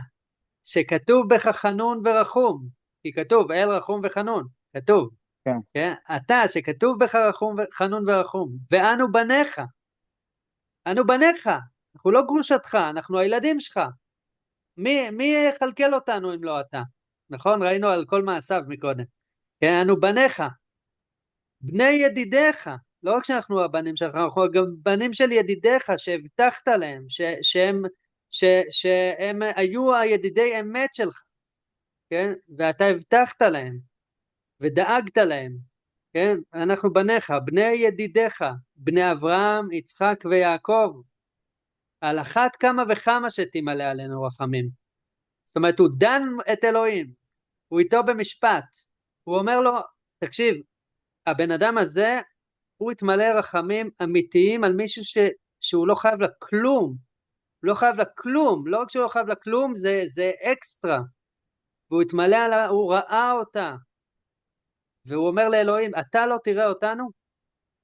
שכתוב בך חנון ורחום, כי כתוב אל רחום וחנון, כתוב, כן. כן? אתה שכתוב בך חנון ורחום, ואנו בניך, אנו בניך, אנחנו לא גרושתך, אנחנו הילדים שלך, מי יכלכל אותנו אם לא אתה, נכון? ראינו על כל מעשיו מקודם, כן? אנו בניך, בני ידידיך, לא רק שאנחנו הבנים שלך, אנחנו גם בנים של ידידיך שהבטחת להם, שהם היו הידידי אמת שלך, כן? ואתה הבטחת להם, ודאגת להם, כן? אנחנו בניך, בני ידידיך, בני אברהם, יצחק ויעקב, על אחת כמה וכמה שתמלא עלינו רחמים. זאת אומרת, הוא דן את אלוהים, הוא איתו במשפט, הוא אומר לו, תקשיב, הבן אדם הזה, הוא יתמלא רחמים אמיתיים על מישהו שהוא לא חייב לה כלום, הוא לא חייב לה כלום, לא רק שהוא לא חייב לה כלום, זה אקסטרה, והוא התמלא עליה, הוא ראה אותה, והוא אומר לאלוהים, אתה לא תראה אותנו?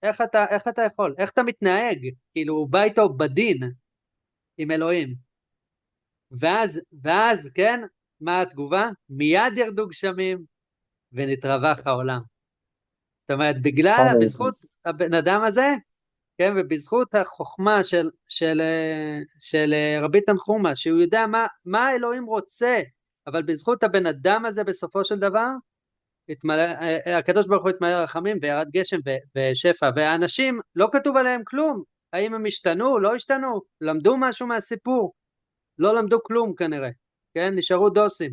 איך אתה יכול? איך אתה מתנהג? כאילו הוא בא איתו בדין עם אלוהים. ואז, כן, מה התגובה? מיד ירדו גשמים ונתרווח העולם. זאת אומרת, בזכות הבן אדם הזה, כן, ובזכות החוכמה של רבי תנחומה, שהוא יודע מה אלוהים רוצה, אבל בזכות הבן אדם הזה בסופו של דבר, הקדוש ברוך הוא התמלא רחמים וירד גשם ושפע, והאנשים לא כתוב עליהם כלום, האם הם השתנו, לא השתנו, למדו משהו מהסיפור, לא למדו כלום כנראה, כן, נשארו דוסים,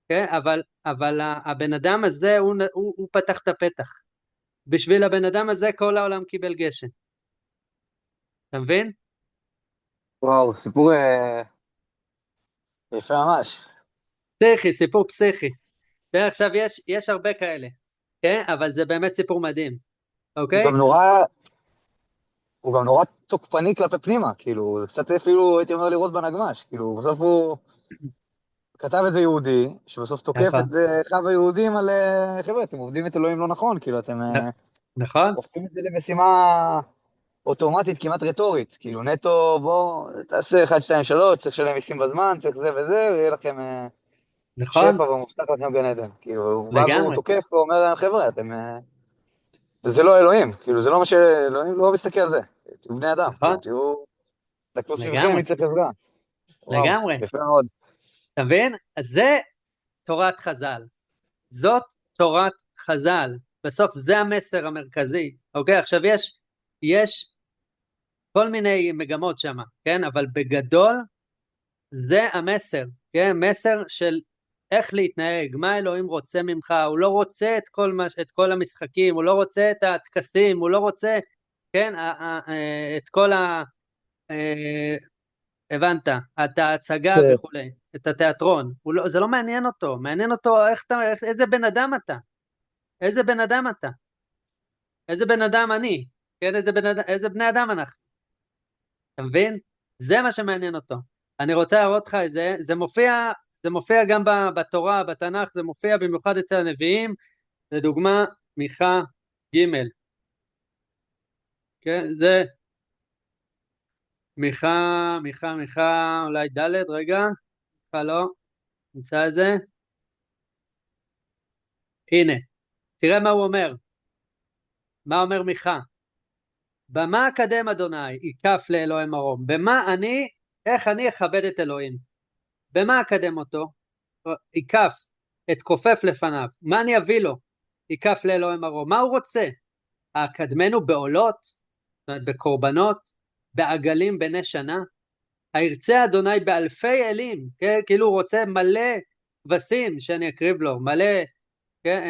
כן, אבל הבן אדם הזה הוא פתח את הפתח, בשביל הבן אדם הזה כל העולם קיבל גשם, אתה מבין? וואו, סיפור יפה ממש. פסיכי, סיפור פסיכי, ועכשיו יש הרבה כאלה, כן, אבל זה באמת סיפור מדהים, הוא אוקיי? גם נורא, הוא גם נורא תוקפני כלפי פנימה, כאילו, זה קצת אפילו, הייתי אומר, לראות בנגמ"ש, כאילו, בסוף הוא כתב את זה יהודי, שבסוף תוקף נכון, את אחיו היהודים על, חבר'ה, אתם עובדים את אלוהים לא נכון, כאילו, אתם נ- נכון, הופכים את זה למשימה אוטומטית, כמעט רטורית, כאילו, נטו, בוא, תעשה 1, 2, 3, צריך לשלם מיסים בזמן, צריך זה וזה, ויהיה לכם נכון, שפע ומובטח לכם גן עדן. כאילו, הוא בא והוא לגמרי, תוקף ואומר להם, חבר'ה, אתם, זה לא אלוהים, כאילו, זה לא מה שאלוהים לא מסתכל על זה. תהיו בני אדם, נכון, כאילו, תסתכלו סביבכם, לגמרי, מי צריך עזרה. וואו, לגמרי, יפה מאוד. אתה מבין? אז זה תורת חז"ל, זאת תורת חז"ל, בסוף זה המסר המרכזי, אוקיי? עכשיו יש כל מיני מגמות שם, כן? אבל בגדול זה המסר, כן? מסר של איך להתנהג, מה אלוהים רוצה ממך, הוא לא רוצה את כל המשחקים, הוא לא רוצה את הטקסים, הוא לא רוצה, כן? את כל הבנת, את ההצגה כן. וכולי, את התיאטרון, לא, זה לא מעניין אותו, מעניין אותו איזה בן אדם אתה, איזה בן אדם אתה, איזה בן אדם אני, כן? איזה בני אדם אנחנו, אתה מבין? זה מה שמעניין אותו. אני רוצה להראות לך את זה, זה מופיע גם בתורה, בתנ"ך, זה מופיע במיוחד אצל הנביאים, לדוגמה, מיכה ג', כן? זה מיכה, אולי ד', רגע, מיכה לא, נמצא את זה, הנה, תראה מה הוא אומר, מה אומר מיכה? במה אקדם אדוני, יקף לאלוהי מרום, איך אני אכבד את אלוהים, במה אקדם אותו? יקף, אתכופף לפניו, מה אני אביא לו? יקף לאלוהי מרום, מה הוא רוצה? אקדמנו בעולות, זאת אומרת בקורבנות, בעגלים בני שנה, הירצה אדוני באלפי אלים, כן? כאילו הוא רוצה מלא כבשים שאני אקריב לו, מלא, כן?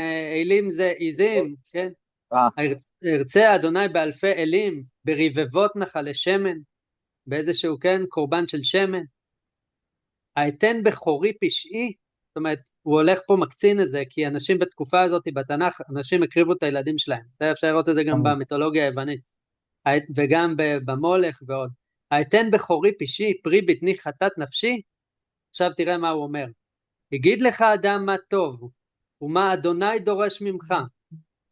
אלים זה עיזים, כן? אה, הירצה אדוני באלפי אלים, ברבבות נחלי שמן, באיזשהו, כן, קורבן של שמן, האתן בכורי פשעי, זאת אומרת, הוא הולך פה מקצין את זה, כי אנשים בתקופה הזאת בתנ"ך, אנשים הקריבו את הילדים שלהם, אפשר לראות את זה גם כמובן. במיתולוגיה היוונית, וגם במולך ועוד, האתן בכורי פשעי, פרי בטני חטאת נפשי, עכשיו תראה מה הוא אומר, הגיד לך אדם מה טוב, ומה אדוני דורש ממך,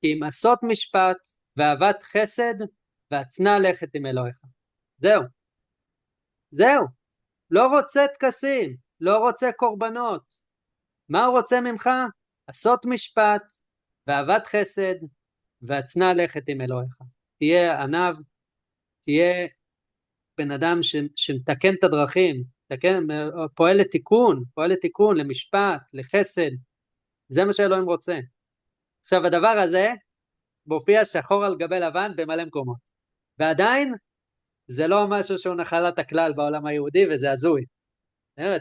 כי אם עשות משפט, ואהבת חסד, והצנע לכת עם אלוהיך. זהו, לא רוצה טקסים, לא רוצה קורבנות, מה הוא רוצה ממך? עשות משפט, ואהבת חסד, והצנע לכת עם אלוהיך. תהיה ענב, תהיה בן אדם שמתקן את הדרכים, פועל לתיקון, למשפט, לחסד, זה מה שאלוהים רוצה. עכשיו הדבר הזה מופיע שחור על גבי לבן במלא מקומות, ועדיין זה לא משהו שהוא נחלת הכלל בעולם היהודי, וזה הזוי.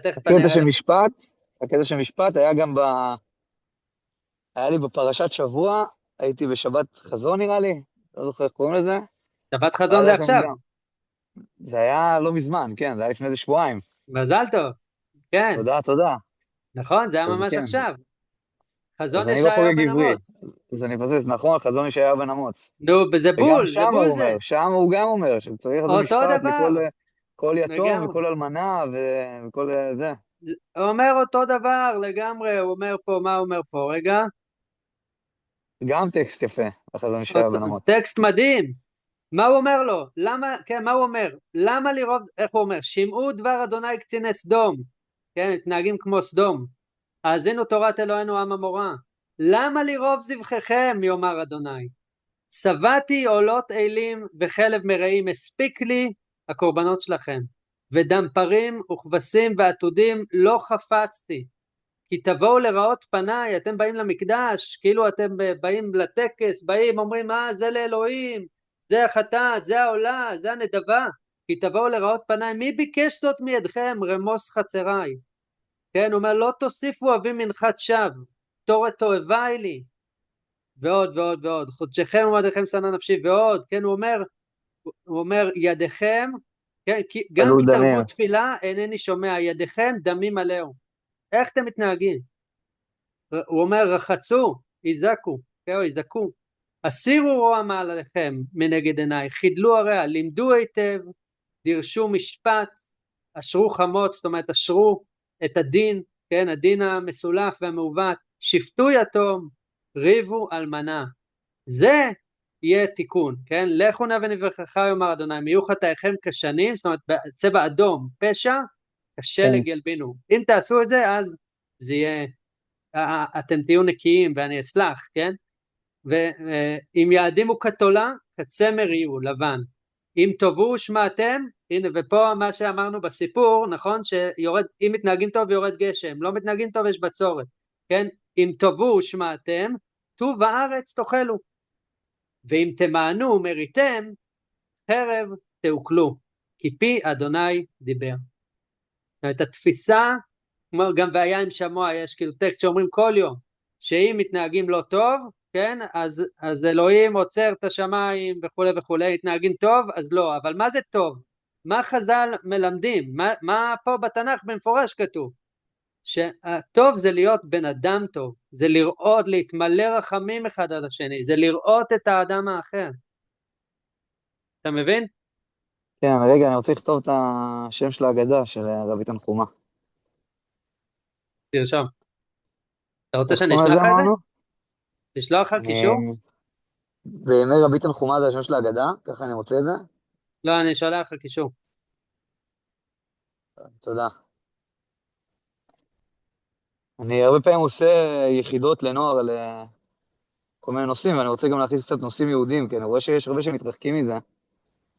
תכף אני הקטע אראה של לך. משפט, הקטע של משפט היה גם היה לי בפרשת שבוע, הייתי בשבת חזון נראה לי, לא זוכר איך קוראים לזה, שבת חזון זה והיה שם עכשיו, גם, זה היה לא מזמן, כן, זה היה לפני איזה שבועיים. מזל טוב, כן, תודה, תודה. נכון, זה היה אז ממש כן, עכשיו, אז חזון אני לא ישעיהו חוגג בן עברי, אמוץ. אז אני מפספס, נכון, חזון ישעיהו בן אמוץ. נו, זה וגם בול, זה שם בול הוא זה, אומר, שם הוא גם אומר, שצריך לעשות אותו משפט דבר, כל יתום לגמרי. וכל אלמנה וכל זה. הוא אומר אותו דבר לגמרי, הוא אומר פה, מה הוא אומר פה, רגע, גם טקסט יפה, החזון ישעיהו בן אמוץ. טקסט מדהים, מה הוא אומר לו, למה, כן, מה הוא אומר, למה לרוב, איך הוא אומר, שמעו דבר אדוני קציני סדום, כן, מתנהגים כמו סדום, האזינו תורת אלוהינו עם המורה, למה לרוב זבחיכם, יאמר אדוני, שבעתי עולות אלים וחלב מרעים, הספיק לי הקורבנות שלכם, ודם פרים וכבשים ועתודים לא חפצתי, כי תבואו לראות פניי, אתם באים למקדש, כאילו אתם באים לטקס, באים, אומרים, זה לאלוהים, זה החטאת, זה העולה, זה הנדבה, כי תבואו לראות פניי, מי ביקש זאת מידכם, רמוס חצריי, כן, הוא אומר, לא תוסיפו אבי מנחת שווא, תורת תועבה לי, ועוד ועוד ועוד, חודשכם ומועדיכם שנא נפשי, ועוד, כן, הוא אומר ידיכם, כן, גם תלול כי דמים. תרבו תפילה אינני שומע, ידיכם דמים מלאו, איך אתם מתנהגים? הוא אומר רחצו, הזדקו, כן, או יזדקו. הסירו רוע מעליכם מנגד עיניי, חידלו הרע, לימדו היטב, דירשו משפט, אשרו חמות, זאת אומרת אשרו את הדין, כן, הדין המסולף והמעוות, שפטו יתום, ריבו אלמנה. זה יהיה תיקון, כן? לכו נא ונברכך יאמר אדוני, מיהיו חטאיכם כשנים, זאת אומרת צבע אדום, פשע, כשלג ילבינו. אם תעשו את זה, אז זה יהיה, אתם תהיו נקיים ואני אסלח, כן? ואם יעדימו כתולה, כצמר יהיו, לבן. אם תאבו ושמעתם, הנה, ופה מה שאמרנו בסיפור, נכון, שיורד, אם מתנהגים טוב יורד גשם, לא מתנהגים טוב יש בצורת, כן? אם תאבו ושמעתם, טוב הארץ תאכלו, ואם תמענו ומריתם, חרב תאוכלו, כי פי אדוני דיבר. זאת אומרת, התפיסה, כמו גם והיה עם שמוע, יש כאילו טקסט שאומרים כל יום, שאם מתנהגים לא טוב, כן, אז אלוהים עוצר את השמיים וכו' וכו', מתנהגים טוב, אז לא, אבל מה זה טוב? מה חז"ל מלמדים? מה פה בתנ"ך במפורש כתוב? שהטוב זה להיות בן אדם טוב, זה לראות, להתמלא רחמים אחד על השני, זה לראות את האדם האחר. אתה מבין? כן, רגע, אני רוצה לכתוב את השם של ההגדה של רבי תנחומה. תרשום. אתה רוצה איך שאני קוראים אשלח לזה לך את זה? אמרנו? לשלוח לך קישור? אני... בימי רבי תנחומה זה השם של ההגדה? ככה אני מוצא את זה? לא, אני אשלח לך קישור. תודה. אני הרבה פעמים עושה יחידות לנוער על כל מיני נושאים, ואני רוצה גם להכניס קצת נושאים יהודים, כי אני רואה שיש הרבה שמתרחקים מזה,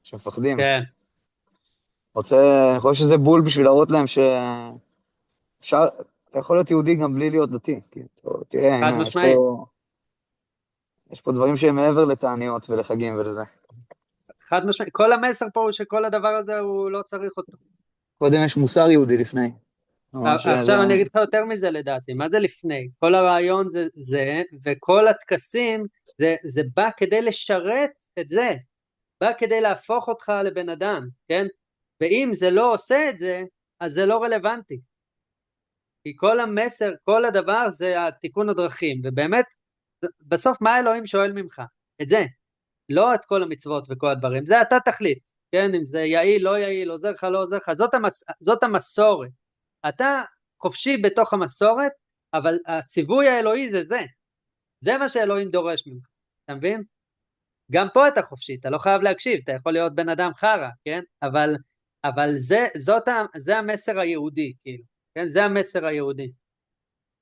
שמפחדים. כן, אני חושב שזה בול בשביל להראות להם שאפשר, אתה יכול להיות יהודי גם בלי להיות דתי. כאילו, תראה, חד הנה, משמעית. יש פה דברים שהם מעבר לתעניות ולחגים ולזה. חד משמעית. כל המסר פה הוא שכל הדבר הזה הוא לא צריך אותו. קודם יש מוסר יהודי לפני. ממש זה... עכשיו אני אגיד לך יותר מזה לדעתי, מה זה לפני? כל הרעיון זה וכל הטקסים, זה בא כדי לשרת את זה, בא כדי להפוך אותך לבן אדם, כן? ואם זה לא עושה את זה, אז זה לא רלוונטי. כי כל המסר, כל הדבר זה התיקון הדרכים, ובאמת, בסוף מה אלוהים שואל ממך? את זה, לא את כל המצוות וכל הדברים, זה אתה תחליט, כן? אם זה יעיל, לא יעיל, עוזר לך, לא עוזר לך, זאת המסורת. אתה חופשי בתוך המסורת, אבל הציווי האלוהי זה מה שאלוהים דורש ממך, אתה מבין? גם פה אתה חופשי, אתה לא חייב להקשיב, אתה יכול להיות בן אדם חרא, כן? אבל זה המסר היהודי, כאילו, כן? זה המסר היהודי.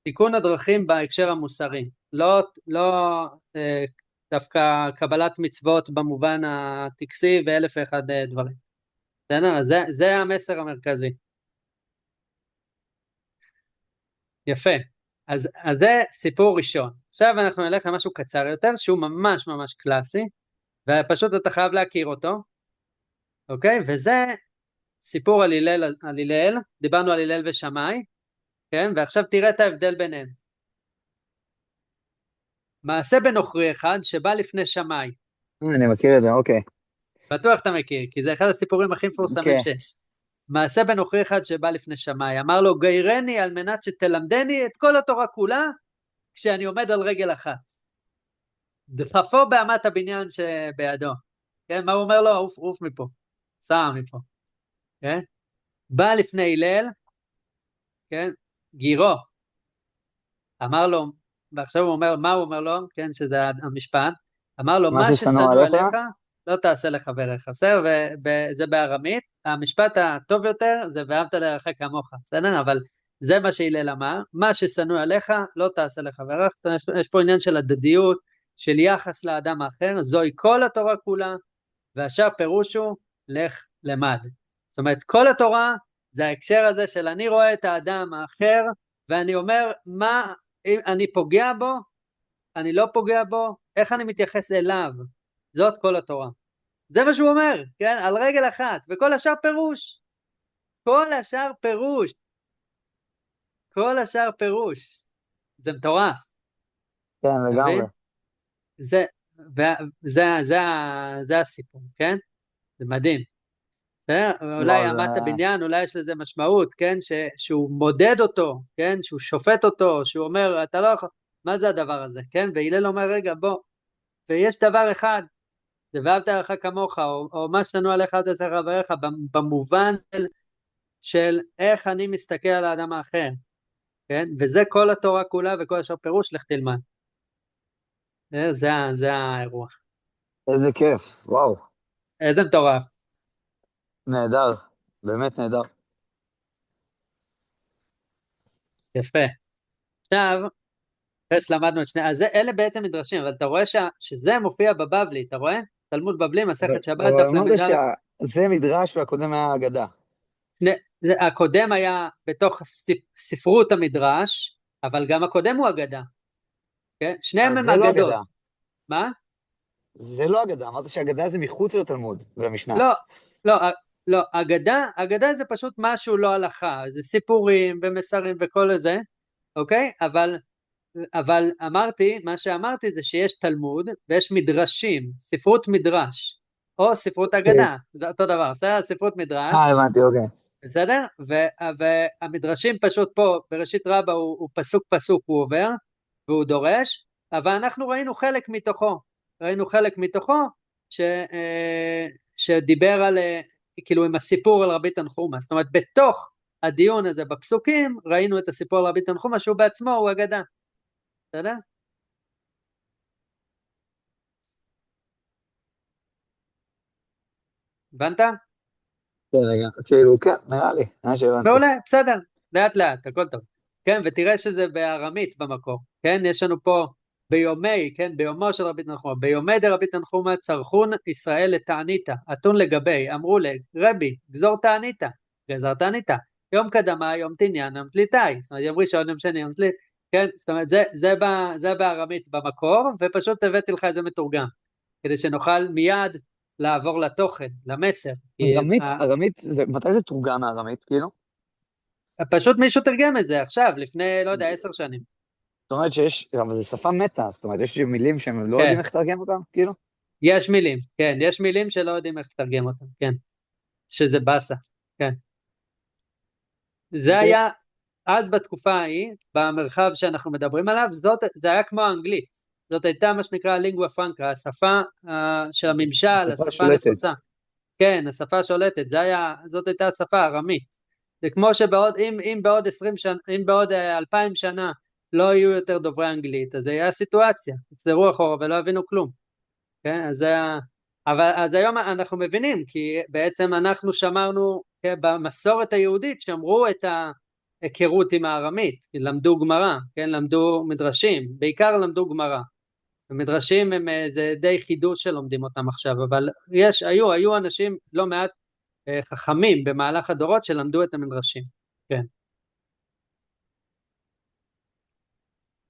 תיקון הדרכים בהקשר המוסרי, לא דווקא קבלת מצוות במובן הטקסי ואלף ואחד דברים. זה המסר המרכזי. יפה. אז זה סיפור ראשון. עכשיו אנחנו נלך למשהו קצר יותר, שהוא ממש ממש קלאסי, ופשוט אתה חייב להכיר אותו, אוקיי? וזה סיפור על הלל, דיברנו על הלל ושמאי, כן? ועכשיו תראה את ההבדל ביניהם. מעשה בנוכרי אחד שבא לפני שמאי. אני מכיר את זה, אוקיי. בטוח אתה מכיר, כי זה אחד הסיפורים הכי מפורסמים כן. שיש. מעשה בנוכרי אחד שבא לפני שמאי, אמר לו, גיירני על מנת שתלמדני את כל התורה כולה, כשאני עומד על רגל אחת. דחפו באמת הבניין שבידו. כן, מה הוא אומר לו? עוף מפה. סע מפה. כן? בא לפני הלל, כן? גירו. אמר לו, ועכשיו הוא אומר, מה הוא אומר לו? כן, שזה המשפט. אמר לו, מה ששנוא עליך, לא תעשה לחבריך. בסדר? וזה בארמית. המשפט הטוב יותר זה ואהבת לרעך כמוך. בסדר? אבל זה מה שהלל אמר. מה ששנוא עליך, לא תעשה לחבריך. יש פה עניין של הדדיות, של יחס לאדם האחר. זוהי כל התורה כולה, והשאר פירושו, לך למד. זאת אומרת, כל התורה זה ההקשר הזה של אני רואה את האדם האחר, ואני אומר, מה, אם אני פוגע בו, אני לא פוגע בו, איך אני מתייחס אליו? זאת כל התורה. זה מה שהוא אומר, כן? על רגל אחת, וכל השאר פירוש. כל השאר פירוש. כל השאר פירוש. זה מטורף. כן, לגמרי. זה הסיפור, כן? זה מדהים. אולי אמת הבניין, אולי יש לזה משמעות, כן? שהוא מודד אותו, כן? שהוא שופט אותו, שהוא אומר, אתה לא יכול... מה זה הדבר הזה, כן? והלל אומר, רגע, בוא, ויש דבר אחד, זה ואהבת לך כמוך, או מה שנוא עליך אל תעשה חבריך, במובן של איך אני מסתכל על האדם האחר, כן? וזה כל התורה כולה וכל השאר פירוש, לך תלמד. זה האירוע. איזה כיף, וואו, איזה מטורף. נהדר, באמת נהדר. יפה. עכשיו, אחרי שלמדנו את שני, אז אלה בעצם מדרשים, אבל אתה רואה שזה מופיע בבבלי, אתה רואה? תלמוד בבלי, מסכת שבת, אבל דף אמרת ל"א. שזה מדרש והקודם היה אגדה. הקודם היה בתוך ספרות המדרש, אבל גם הקודם הוא אגדה, כן? שניהם אז הם זה לא אגדות. אגדה. מה? זה לא אגדה, אמרת שאגדה זה מחוץ לתלמוד ולמשנה. לא, לא, לא, אגדה זה פשוט משהו לא הלכה, זה סיפורים ומסרים וכל זה, אוקיי? אבל מה שאמרתי זה שיש תלמוד ויש מדרשים, ספרות מדרש, או ספרות כן. אגדה, זה אותו דבר, בסדר? ספרות מדרש, הבנתי, אוקיי. בסדר? והמדרשים פשוט פה, בראשית רבה הוא פסוק פסוק הוא עובר, והוא דורש, אבל אנחנו ראינו חלק מתוכו, ש, שדיבר על, כאילו עם הסיפור על רבי תנחומא, זאת אומרת בתוך הדיון הזה בפסוקים, ראינו את הסיפור על רבי תנחומא, שהוא בעצמו הוא אגדה, בסדר? הבנת? כן, רגע, כאילו, כן, נראה שהבנתי. מעולה, בסדר, לאט לאט, הכל טוב. כן, ותראה שזה בארמית במקור, כן, יש לנו פה ביומי, כן, ביומו של רבי תנחומא, ביומי דרבי תנחומא צרכון ישראל לתעניתא, אתון לגבי, אמרו לרבי, גזור תעניתא, גזר תעניתא, יום קדמה, יום תניין, יום תליטאי, זאת אומרת, יום ראשון, יום שני, יום תלית, כן, זאת אומרת, זה בארמית במקור, ופשוט הבאתי לך איזה מתורגם, כדי שנוכל מיד לעבור לתוכן, למסר, כי ארמית, מתי זה תורגם מארמית, כאילו? פשוט מישהו תרגם את זה עכשיו, לפני, לא יודע, 10 שנים. זאת אומרת שיש, אבל זו שפה מתה, זאת אומרת, יש מילים שהם לא כן, יודעים איך לתרגם אותם, כאילו? יש מילים, כן, יש מילים שלא יודעים איך לתרגם אותם, כן, שזה באסה, כן. זה אוקיי. היה, אז בתקופה ההיא, במרחב שאנחנו מדברים עליו, זה היה כמו האנגלית, זאת הייתה מה שנקרא לינגואה פרנקה, השפה של הממשל, שפה השפה שולטת. הנפוצה, כן, השפה השולטת, זאת הייתה השפה הארמית, זה כמו שבעוד, אם בעוד 20 שנה, אם בעוד 2000 שנה, לא יהיו יותר דוברי אנגלית, אז זה היה סיטואציה, יחזרו אחורה ולא הבינו כלום, כן, אבל אז היום אנחנו מבינים, כי בעצם אנחנו שמרנו, כן, במסורת היהודית, שמרו את ההיכרות עם הארמית, למדו גמרא, כן, למדו מדרשים, בעיקר למדו גמרא, המדרשים הם זה די חידוש שלומדים אותם עכשיו, אבל היו אנשים לא מעט חכמים במהלך הדורות שלמדו את המדרשים, כן,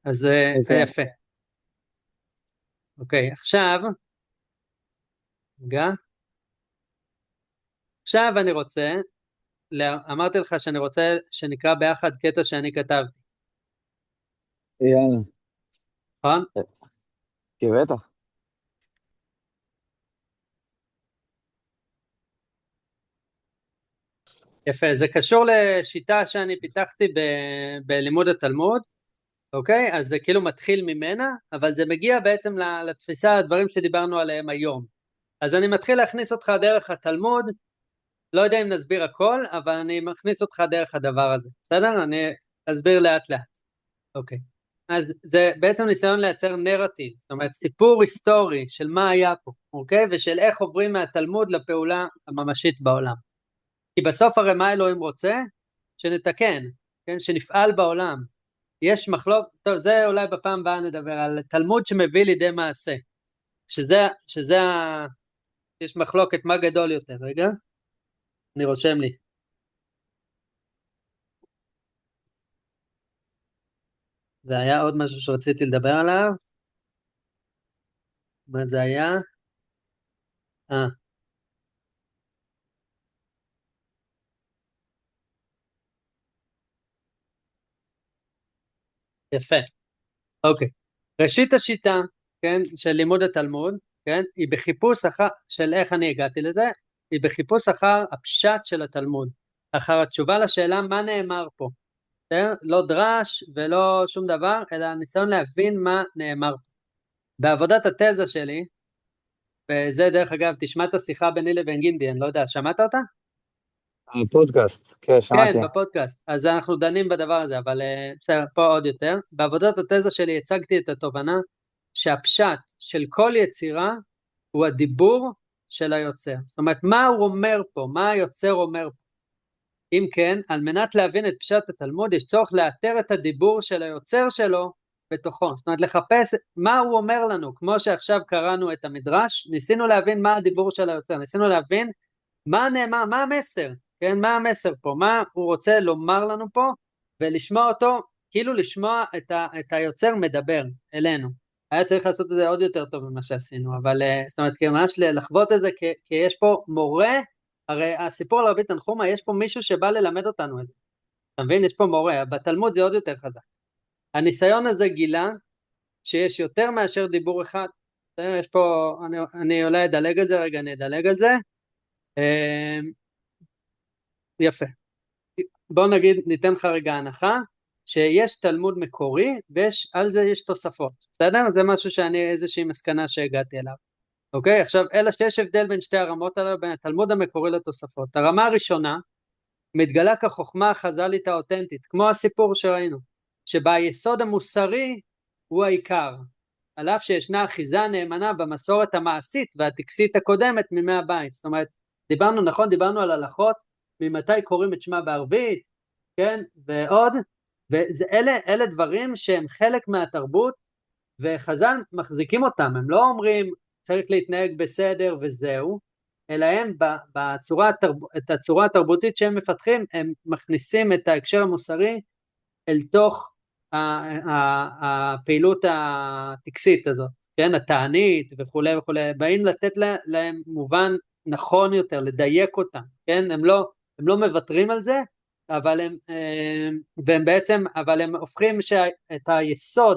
אז זה אוקיי. יפה. אוקיי, רגע, עכשיו אני רוצה, אמרתי לך שאני רוצה שנקרא ביחד קטע שאני כתבתי, יאללה. נכון? כי בטח. יפה, זה קשור לשיטה שאני פיתחתי בלימוד התלמוד, אוקיי? אז זה כאילו מתחיל ממנה, אבל זה מגיע בעצם לתפיסה, הדברים שדיברנו עליהם היום. אז אני מתחיל להכניס אותך דרך התלמוד, לא יודע אם נסביר הכל, אבל אני מכניס אותך דרך הדבר הזה, בסדר? אני אסביר לאט לאט, אוקיי. אז זה בעצם ניסיון לייצר נרטיב, זאת אומרת סיפור היסטורי של מה היה פה, אוקיי? ושל איך עוברים מהתלמוד לפעולה הממשית בעולם. כי בסוף הרי מה אלוהים רוצה? שנתקן, כן? שנפעל בעולם. יש מחלוק, טוב זה אולי בפעם הבאה נדבר על תלמוד שמביא לידי מעשה, יש מחלוקת מה גדול יותר, רגע, אני רושם לי. והיה עוד משהו שרציתי לדבר עליו, מה זה היה? אה, יפה, אוקיי. ראשית השיטה, כן, של לימוד התלמוד, כן, היא בחיפוש אחר, של איך אני הגעתי לזה, היא בחיפוש אחר הפשט של התלמוד, אחר התשובה לשאלה מה נאמר פה, לא דרש ולא שום דבר, אלא ניסיון להבין מה נאמר. בעבודת התזה שלי, וזה דרך אגב, תשמע את השיחה ביני לבין גינדי, אני לא יודע, שמעת אותה? פודקאסט, כן, כן, שמעתי. בפודקאסט. אז אנחנו דנים בדבר הזה, אבל בסדר, פה עוד יותר. בעבודת התזה שלי הצגתי את התובנה שהפשט של כל יצירה הוא הדיבור של היוצר. זאת אומרת, מה הוא אומר פה? מה היוצר אומר פה? אם כן, על מנת להבין את פשט התלמוד, יש צורך לאתר את הדיבור של היוצר שלו בתוכו. זאת אומרת, לחפש מה הוא אומר לנו, כמו שעכשיו קראנו את המדרש, ניסינו להבין מה הדיבור של היוצר, ניסינו להבין מה נאמר, מה המסר, כן, מה המסר פה, מה הוא רוצה לומר לנו פה, ולשמוע אותו, כאילו לשמוע את היוצר מדבר אלינו. היה צריך לעשות את זה עוד יותר טוב ממה שעשינו, אבל זאת אומרת, ממש לחוות את זה, כי יש פה מורה, הרי הסיפור על רבי תנחומא, יש פה מישהו שבא ללמד אותנו את זה, אתה מבין? יש פה מורה, בתלמוד זה עוד יותר חזק. הניסיון הזה גילה שיש יותר מאשר דיבור אחד, יש פה, אני אולי אדלג על זה, רגע אני אדלג על זה, יפה. בוא נגיד, ניתן לך רגע הנחה, שיש תלמוד מקורי, ועל זה יש תוספות, בסדר? זה משהו שאני, איזושהי מסקנה שהגעתי אליו. אוקיי? עכשיו, אלא שיש הבדל בין שתי הרמות האלה, בין התלמוד המקורי לתוספות. הרמה הראשונה, מתגלה כחוכמה החז"לית האותנטית, כמו הסיפור שראינו, שבה היסוד המוסרי הוא העיקר, על אף שישנה אחיזה נאמנה במסורת המעשית והטקסית הקודמת מימי הבית. זאת אומרת, דיברנו, נכון, דיברנו על הלכות, ממתי קוראים את שמה בערבית, כן, ועוד, ואלה דברים שהם חלק מהתרבות, וחז"ל מחזיקים אותם, הם לא אומרים צריך להתנהג בסדר וזהו, אלא הם את הצורה התרבותית שהם מפתחים, הם מכניסים את ההקשר המוסרי אל תוך הפעילות הטקסית הזאת, כן, התענית וכולי וכולי, באים לתת להם מובן נכון יותר, לדייק אותם, כן, הם לא מוותרים על זה, והם בעצם, אבל הם הופכים את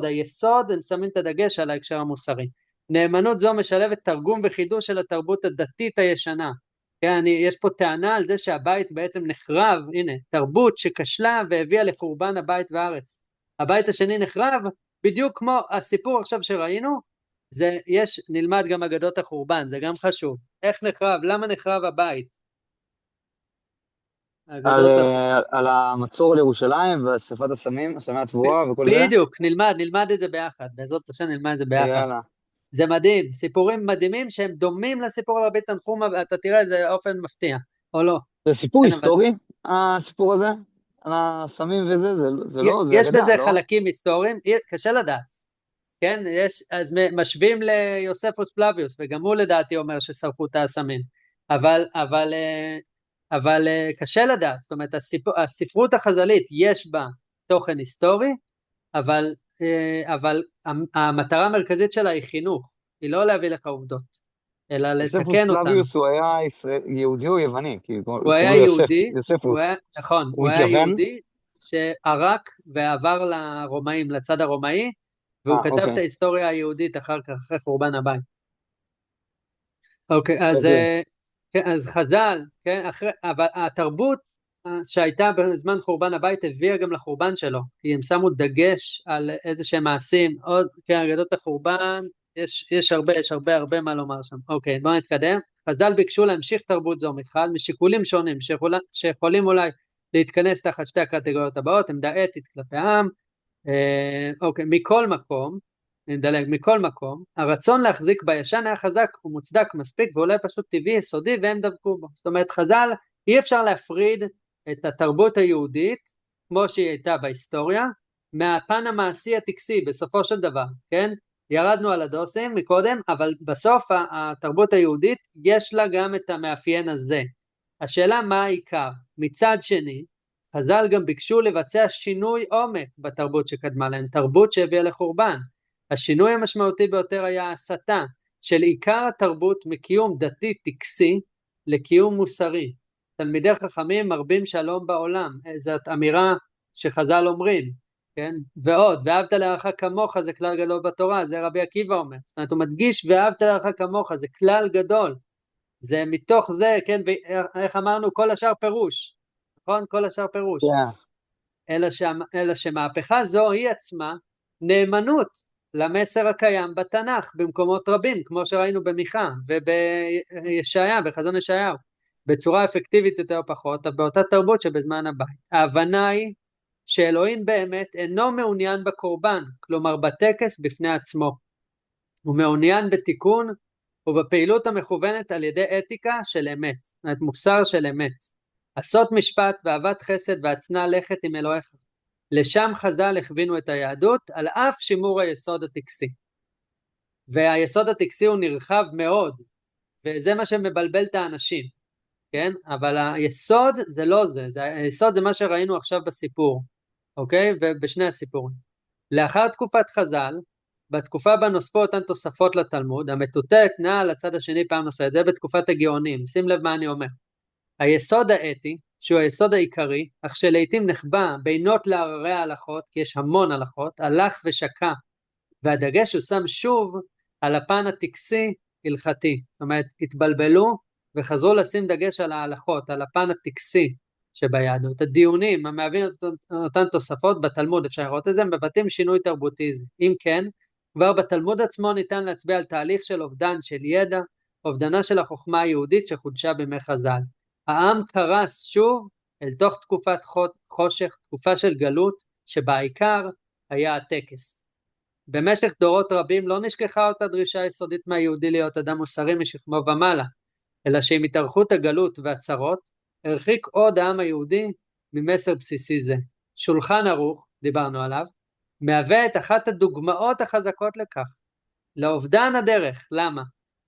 היסוד, הם שמים את הדגש על ההקשר המוסרי. נאמנות זו משלבת תרגום וחידוש של התרבות הדתית הישנה. כן, יש פה טענה על זה שהבית בעצם נחרב, הנה, תרבות שכשלה והביאה לחורבן הבית והארץ. הבית השני נחרב, בדיוק כמו הסיפור עכשיו שראינו, נלמד גם אגדות החורבן, זה גם חשוב. איך נחרב? למה נחרב הבית? על המצור על ירושלים ואספת הסמים, סמי התבואה וכל זה? בדיוק, נלמד את זה ביחד, בעזרת השם נלמד את זה ביחד. יאללה. זה מדהים, סיפורים מדהימים שהם דומים לסיפור על רבי תנחומא, ואתה תראה את זה באופן מפתיע, או לא. זה סיפור כן, היסטורי, הסיפור הזה? על הסמים וזה, זה לא, זה יש אגדה, בזה לא? חלקים היסטוריים, קשה לדעת, כן, אז משווים ליוספוס פלביוס, וגם הוא לדעתי אומר ששרפו את הסמים, אבל קשה לדעת, זאת אומרת, הספרות החז"לית יש בה תוכן היסטורי, אבל המטרה המרכזית שלה היא חינוך, היא לא להביא לך עובדות, אלא יוספוס לתקן אותן. פלביוס הוא היה יהודי או יווני? כי הוא קוראים היה לו יהודי, יוספוס. נכון, הוא הוא היה מתייוון? יהודי שערק ועבר לרומאים, לצד הרומאי, והוא כתב את אוקיי. ההיסטוריה היהודית אחר כך, אחרי חורבן הבית. אוקיי, אוקיי. כן, אז חז"ל, כן, אבל התרבות שהייתה בזמן חורבן הבית הביאה גם לחורבן שלו, כי הם שמו דגש על איזה שהם מעשים, עוד, כן, אגדות החורבן, יש הרבה מה לומר שם. אוקיי, בואו נתקדם. חז"ל ביקשו להמשיך תרבות זו מחד, משיקולים שונים, שיכולים אולי להתכנס תחת שתי הקטגוריות הבאות, עמדה אתית כלפי העם, אוקיי, מכל מקום, הרצון להחזיק בישן היה חזק ומוצדק מספיק, ואולי פשוט טבעי, יסודי, והם דבקו בו. זאת אומרת, חז"ל, אי אפשר להפריד את התרבות היהודית, כמו שהיא הייתה בהיסטוריה, מהפן המעשי הטקסי, בסופו של דבר, כן? ירדנו על הדוסים מקודם, אבל בסוף התרבות היהודית, יש לה גם את המאפיין הזה. השאלה מה העיקר? מצד שני, חז"ל גם ביקשו לבצע שינוי עומק בתרבות שקדמה להם, תרבות שהביאה לחורבן. השינוי המשמעותי ביותר היה הסתה של עיקר התרבות מקיום דתי טקסי לקיום מוסרי. תלמידי חכמים מרבים שלום בעולם, זאת אמירה שחז"ל אומרים, כן? ועוד, ואהבת לרעך כמוך זה כלל גדול בתורה, זה רבי עקיבא אומר. זאת אומרת, הוא מדגיש ואהבת לרעך כמוך, זה כלל גדול. זה מתוך זה, כן, ואיך אמרנו, כל השאר פירוש. נכון? כל השאר פירוש. כן. אלא שמהפכה זו היא עצמה נאמנות למסר הקיים בתנ"ך במקומות רבים, כמו שראינו במיכה ובישעיה, בחזון ישעיהו, בצורה אפקטיבית יותר או פחות, באותה תרבות שבזמן הבית. ההבנה היא שאלוהים באמת אינו מעוניין בקורבן, כלומר בטקס בפני עצמו. הוא מעוניין בתיקון ובפעילות המכוונת על ידי אתיקה של אמת, זאת מוסר של אמת. עשות משפט ואהבת חסד והצנע לכת עם אלוהיך. לשם חז"ל הכווינו את היהדות, על אף שימור היסוד הטקסי. והיסוד הטקסי הוא נרחב מאוד, וזה מה שמבלבל את האנשים, כן? אבל היסוד זה לא זה, היסוד זה מה שראינו עכשיו בסיפור, אוקיי? ובשני הסיפורים. לאחר תקופת חז"ל, בתקופה בה נוספו אותן תוספות לתלמוד, המטוטלת נעה על הצד השני פעם נוספת, זה בתקופת הגאונים, שים לב מה אני אומר. היסוד האתי, שהוא היסוד העיקרי, אך שלעיתים נחבא בינות להררי ההלכות, כי יש המון הלכות, הלך ושקע, והדגש הוא שם שוב על הפן הטקסי הלכתי, זאת אומרת, התבלבלו וחזרו לשים דגש על ההלכות, על הפן הטקסי שביהדות. הדיונים המהווים אותן תוספות בתלמוד, אפשר לראות את זה, הם מבטאים שינוי תרבותי. אם כן, כבר בתלמוד עצמו ניתן להצביע על תהליך של אובדן של ידע, אובדנה של החוכמה היהודית שחודשה בימי חז"ל. העם קרס שוב אל תוך תקופת חושך, תקופה של גלות, שבעיקר היה הטקס. במשך דורות רבים לא נשכחה אותה דרישה יסודית מהיהודי להיות אדם מוסרי משכמו ומעלה, אלא שעם התארכות הגלות והצרות, הרחיק עוד העם היהודי ממסר בסיסי זה. שולחן ערוך, דיברנו עליו, מהווה את אחת הדוגמאות החזקות לכך, לאובדן הדרך. למה?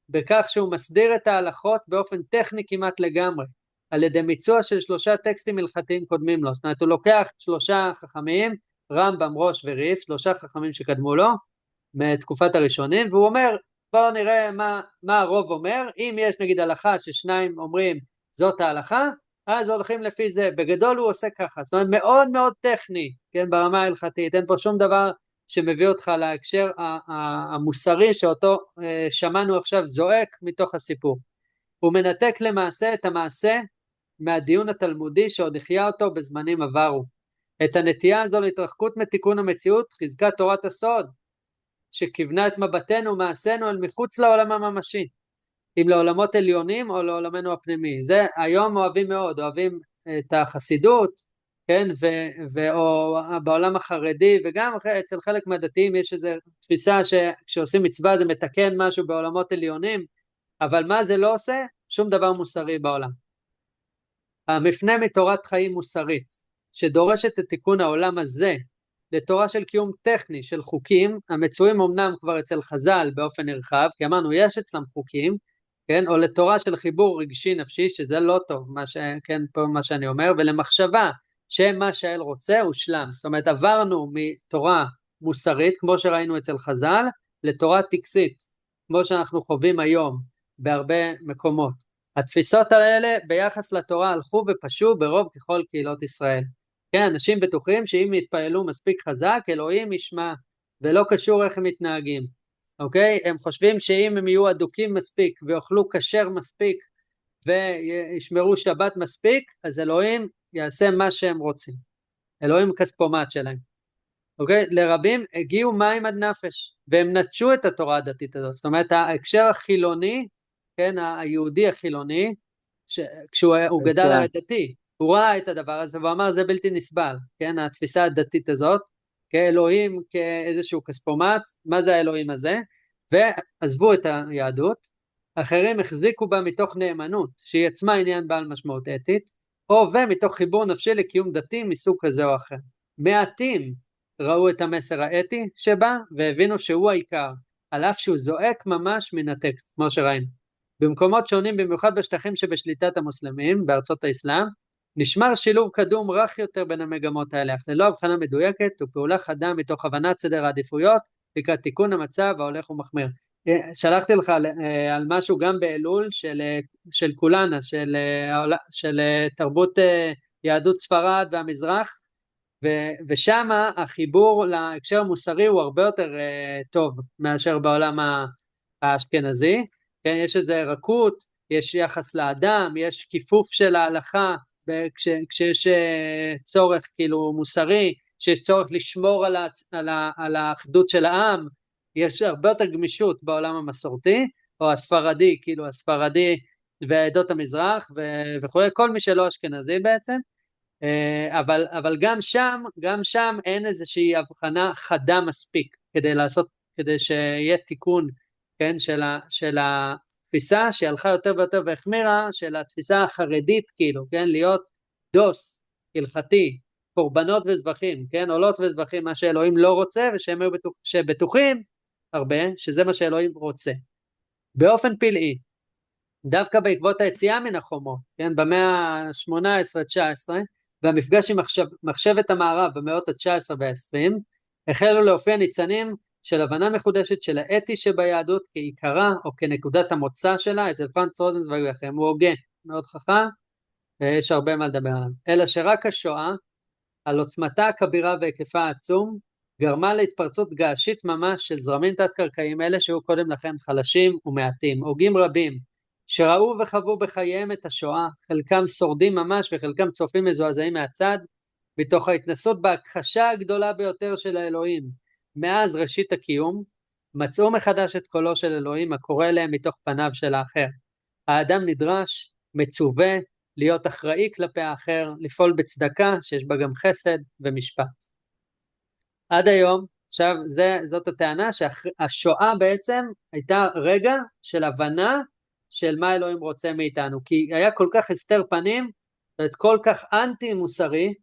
בכך שהוא מסדיר את ההלכות באופן טכני כמעט לגמרי, על ידי מיצוע של 3 טקסטים הלכתיים קודמים לו. זאת אומרת, הוא לוקח 3 חכמים, רמב"ם, ראש וריף, 3 חכמים שקדמו לו, מתקופת הראשונים, והוא אומר, בואו נראה מה הרוב אומר. אם יש נגיד הלכה ששניים אומרים זאת ההלכה, אז הולכים לפי זה. בגדול הוא עושה ככה, זאת אומרת מאוד מאוד טכני, כן, ברמה ההלכתית, אין פה שום דבר שמביא אותך להקשר המוסרי שאותו שמענו עכשיו זועק מתוך הסיפור. הוא מנתק למעשה את המעשה מהדיון התלמודי שעוד החיה אותו בזמנים עברו. את הנטייה הזו להתרחקות מתיקון המציאות חזקה תורת הסוד, שכיוונה את מבטנו ומעשינו אל מחוץ לעולם הממשי, אם לעולמות עליונים או לעולמנו הפנימי. זה היום אוהבים מאוד, אוהבים את החסידות, כן, או בעולם החרדי, וגם אצל חלק מהדתיים יש איזו תפיסה שכשעושים מצווה זה מתקן משהו בעולמות עליונים, אבל מה זה לא עושה? שום דבר מוסרי בעולם. המפנה מתורת חיים מוסרית, שדורשת את תיקון העולם הזה, לתורה של קיום טכני של חוקים, המצויים אמנם כבר אצל חז"ל באופן נרחב, כי אמרנו יש אצלם חוקים, כן, או לתורה של חיבור רגשי נפשי, שזה לא טוב, כן, פה מה שאני אומר, ולמחשבה שמה שהאל רוצה הוא שלם. זאת אומרת, עברנו מתורה מוסרית, כמו שראינו אצל חז"ל, לתורה טקסית, כמו שאנחנו חווים היום בהרבה מקומות. התפיסות האלה ביחס לתורה הלכו ופשו ברוב ככל קהילות ישראל. כן, אנשים בטוחים שאם יתפעלו מספיק חזק, אלוהים ישמע, ולא קשור איך הם מתנהגים. אוקיי? הם חושבים שאם הם יהיו אדוקים מספיק, ויאכלו כשר מספיק, וישמרו שבת מספיק, אז אלוהים יעשה מה שהם רוצים. אלוהים כספומט שלהם. אוקיי? לרבים הגיעו מים עד נפש, והם נטשו את התורה הדתית הזאת. זאת אומרת, ההקשר החילוני, כן, היהודי החילוני, כשהוא גדל על הדתי, הוא ראה את הדבר הזה, והוא אמר, זה בלתי נסבל, כן, התפיסה הדתית הזאת, כאלוהים, כאיזשהו כספומט, מה זה האלוהים הזה? ועזבו את היהדות, אחרים החזיקו בה מתוך נאמנות, שהיא עצמה עניין בעל משמעות אתית, או ומתוך חיבור נפשי לקיום דתי מסוג כזה או אחר. מעטים ראו את המסר האתי שבה, והבינו שהוא העיקר, על אף שהוא זועק ממש מן הטקסט, כמו שראינו. במקומות שונים, במיוחד בשטחים שבשליטת המוסלמים, בארצות האסלאם, נשמר שילוב קדום רך יותר בין המגמות האלה, אך ללא הבחנה מדויקת ופעולה חדה מתוך הבנת סדר העדיפויות, לקראת תיקון המצב ההולך ומחמיר. שלחתי לך על משהו גם באלול של כולנה, של תרבות יהדות ספרד והמזרח, ושם החיבור להקשר המוסרי הוא הרבה יותר טוב מאשר בעולם האשכנזי. כן, יש איזו רכות, יש יחס לאדם, יש כיפוף של ההלכה כשיש צורך כאילו מוסרי, שיש צורך לשמור על האחדות של העם, יש הרבה יותר גמישות בעולם המסורתי, או הספרדי, כאילו הספרדי ועדות המזרח וכו', כל מי שלא אשכנזי בעצם, אבל גם שם אין איזושהי הבחנה חדה מספיק כדי שיהיה תיקון, כן, של התפיסה שהלכה יותר ויותר והחמירה, של התפיסה החרדית, כאילו, כן, להיות דוס, הלכתי, קורבנות וזבחים, כן, עולות וזבחים, מה שאלוהים לא רוצה, ושהם היו שבטוחים הרבה, שזה מה שאלוהים רוצה. באופן פלאי, דווקא בעקבות היציאה מן החומות, כן, במאה ה-18-19, והמפגש עם מחשבת המערב במאות ה-19 וה-20, החלו להופיע ניצנים של הבנה מחודשת של האתי שביהדות כעיקרה או כנקודת המוצא שלה. אצל פרנץ רוזנצוויג ואחרים, הוא הוגה מאוד חכם, ויש הרבה מה לדבר עליו. אלא שרק השואה, על עוצמתה הכבירה והיקפה העצום, גרמה להתפרצות געשית ממש של זרמים תת-קרקעיים אלה שהיו קודם לכן חלשים ומעטים. הוגים רבים שראו וחוו בחייהם את השואה, חלקם שורדים ממש וחלקם צופים מזועזעים מהצד, בתוך ההתנסות בהכחשה הגדולה ביותר של האלוהים מאז ראשית הקיום, מצאו מחדש את קולו של אלוהים הקורא להם מתוך פניו של האחר. האדם נדרש, מצווה, להיות אחראי כלפי האחר, לפעול בצדקה שיש בה גם חסד ומשפט. עד היום, עכשיו זאת הטענה שהשואה בעצם הייתה רגע של הבנה של מה אלוהים רוצה מאיתנו, כי היה כל כך הסתר פנים, כל כך אנטי מוסרי,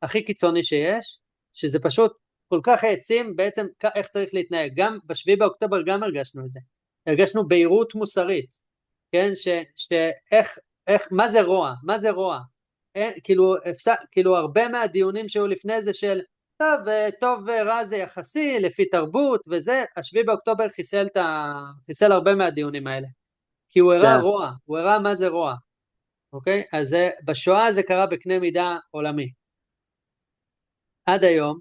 הכי קיצוני שיש, שזה פשוט כל כך העצים בעצם איך צריך להתנהג. גם בשביעי באוקטובר גם הרגשנו את זה, הרגשנו בהירות מוסרית, כן, מה זה רוע, מה זה רוע, כאילו הרבה מהדיונים שהיו לפני זה של טוב ורע זה יחסי לפי תרבות וזה, השביעי באוקטובר חיסל הרבה מהדיונים האלה, כי הוא הראה רוע, הוא הראה מה זה רוע, אוקיי? אז בשואה זה קרה בקנה מידה עולמי. עד היום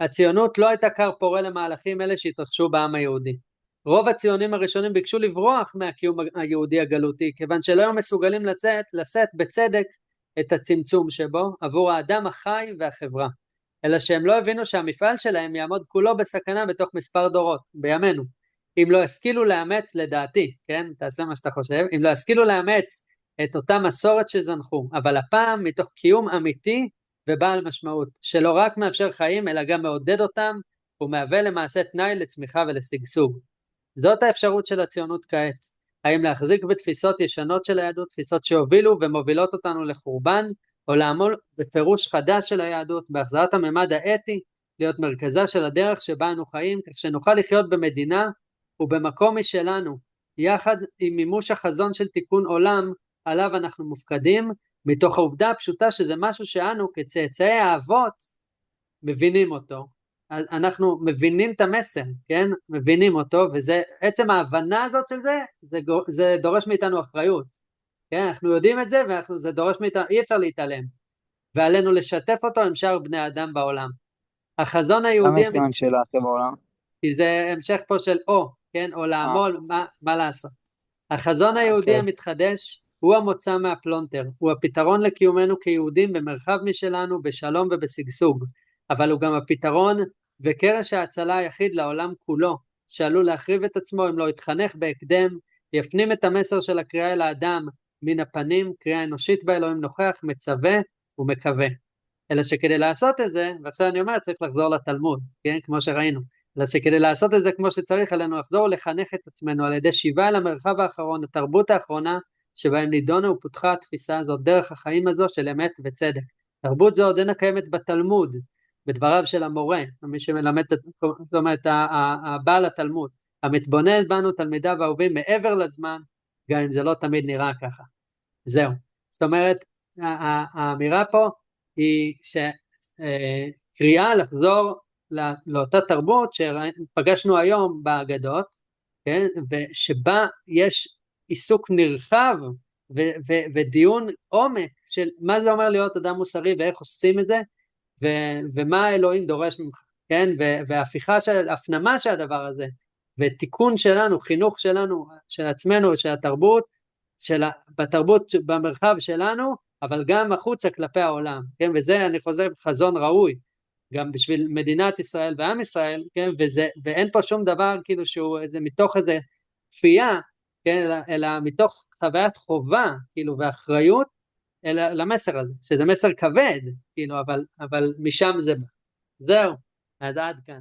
הציונות לא הייתה כר פורה למהלכים אלה שהתרחשו בעם היהודי. רוב הציונים הראשונים ביקשו לברוח מהקיום היהודי הגלותי, כיוון שלא היו מסוגלים לשאת בצדק את הצמצום שבו עבור האדם החי והחברה, אלא שהם לא הבינו שהמפעל שלהם יעמוד כולו בסכנה בתוך מספר דורות, בימינו. אם לא השכילו לאמץ, לדעתי, כן, תעשה מה שאתה חושב, אם לא השכילו לאמץ את אותה מסורת שזנחו, אבל הפעם מתוך קיום אמיתי ובעל משמעות, שלא רק מאפשר חיים, אלא גם מעודד אותם, ומהווה למעשה תנאי לצמיחה ולשגשוג. זאת האפשרות של הציונות כעת. האם להחזיק בתפיסות ישנות של היהדות, תפיסות שהובילו ומובילות אותנו לחורבן, או לעמול בפירוש חדש של היהדות, בהחזרת הממד האתי, להיות מרכזה של הדרך שבה אנו חיים, כך שנוכל לחיות במדינה ובמקום משלנו, יחד עם מימוש החזון של תיקון עולם, עליו אנחנו מופקדים, מתוך העובדה הפשוטה שזה משהו שאנו כצאצאי האבות מבינים אותו. אנחנו מבינים את המסר, כן? מבינים אותו, וזה, עצם ההבנה הזאת של זה דורש מאיתנו אחריות. כן? אנחנו יודעים את זה, זה דורש מאיתנו, אי אפשר להתעלם. ועלינו לשתף אותו עם שאר בני אדם בעולם. החזון היהודי... למה סימן שאלה אחרי בעולם? כי זה המשך פה של כן? או לעמול, מה לעשות. החזון היהודי המתחדש הוא המוצא מהפלונטר, הוא הפתרון לקיומנו כיהודים במרחב משלנו, בשלום ובשגשוג, אבל הוא גם הפתרון וקרש ההצלה היחיד לעולם כולו, שעלול להחריב את עצמו אם לא יתחנך בהקדם, יפנים את המסר של הקריאה אל האדם מן הפנים, קריאה אנושית באלוהים נוכח, מצווה ומקווה. אלא שכדי לעשות את זה, ועכשיו אני אומר, צריך לחזור לתלמוד, כן? כמו שראינו, אלא שכדי לעשות את זה כמו שצריך, עלינו לחזור לחנך את עצמנו על ידי שיבה אל המרחב האחרון, התרבות האחרונה, שבהם נידונה ופותחה התפיסה הזאת, דרך החיים הזו של אמת וצדק. תרבות זו עודנה קיימת בתלמוד, בדבריו של המורה, מי שמלמד, זאת אומרת, הבעל התלמוד, המתבונן בנו תלמידיו ואהובים מעבר לזמן, גם אם זה לא תמיד נראה ככה. זהו. זאת אומרת, האמירה פה היא שקריאה לחזור לאותה תרבות שפגשנו היום באגדות, כן? ושבה יש עיסוק נרחב ודיון עומק של מה זה אומר להיות אדם מוסרי ואיך עושים את זה, ומה האלוהים דורש ממך, כן? וההפיכה של הפנמה של הדבר הזה, ותיקון שלנו, חינוך שלנו, של עצמנו, של התרבות, בתרבות במרחב שלנו, אבל גם החוצה כלפי העולם, כן, וזה אני חוזר חזון ראוי, גם בשביל מדינת ישראל ועם ישראל, כן, ואין פה שום דבר כאילו שהוא איזה מתוך איזה כפייה, כן, אלא מתוך חוויית חובה, כאילו, ואחריות, אלא למסר הזה, שזה מסר כבד, כאילו, אבל משם זה בא. זהו, אז עד כאן.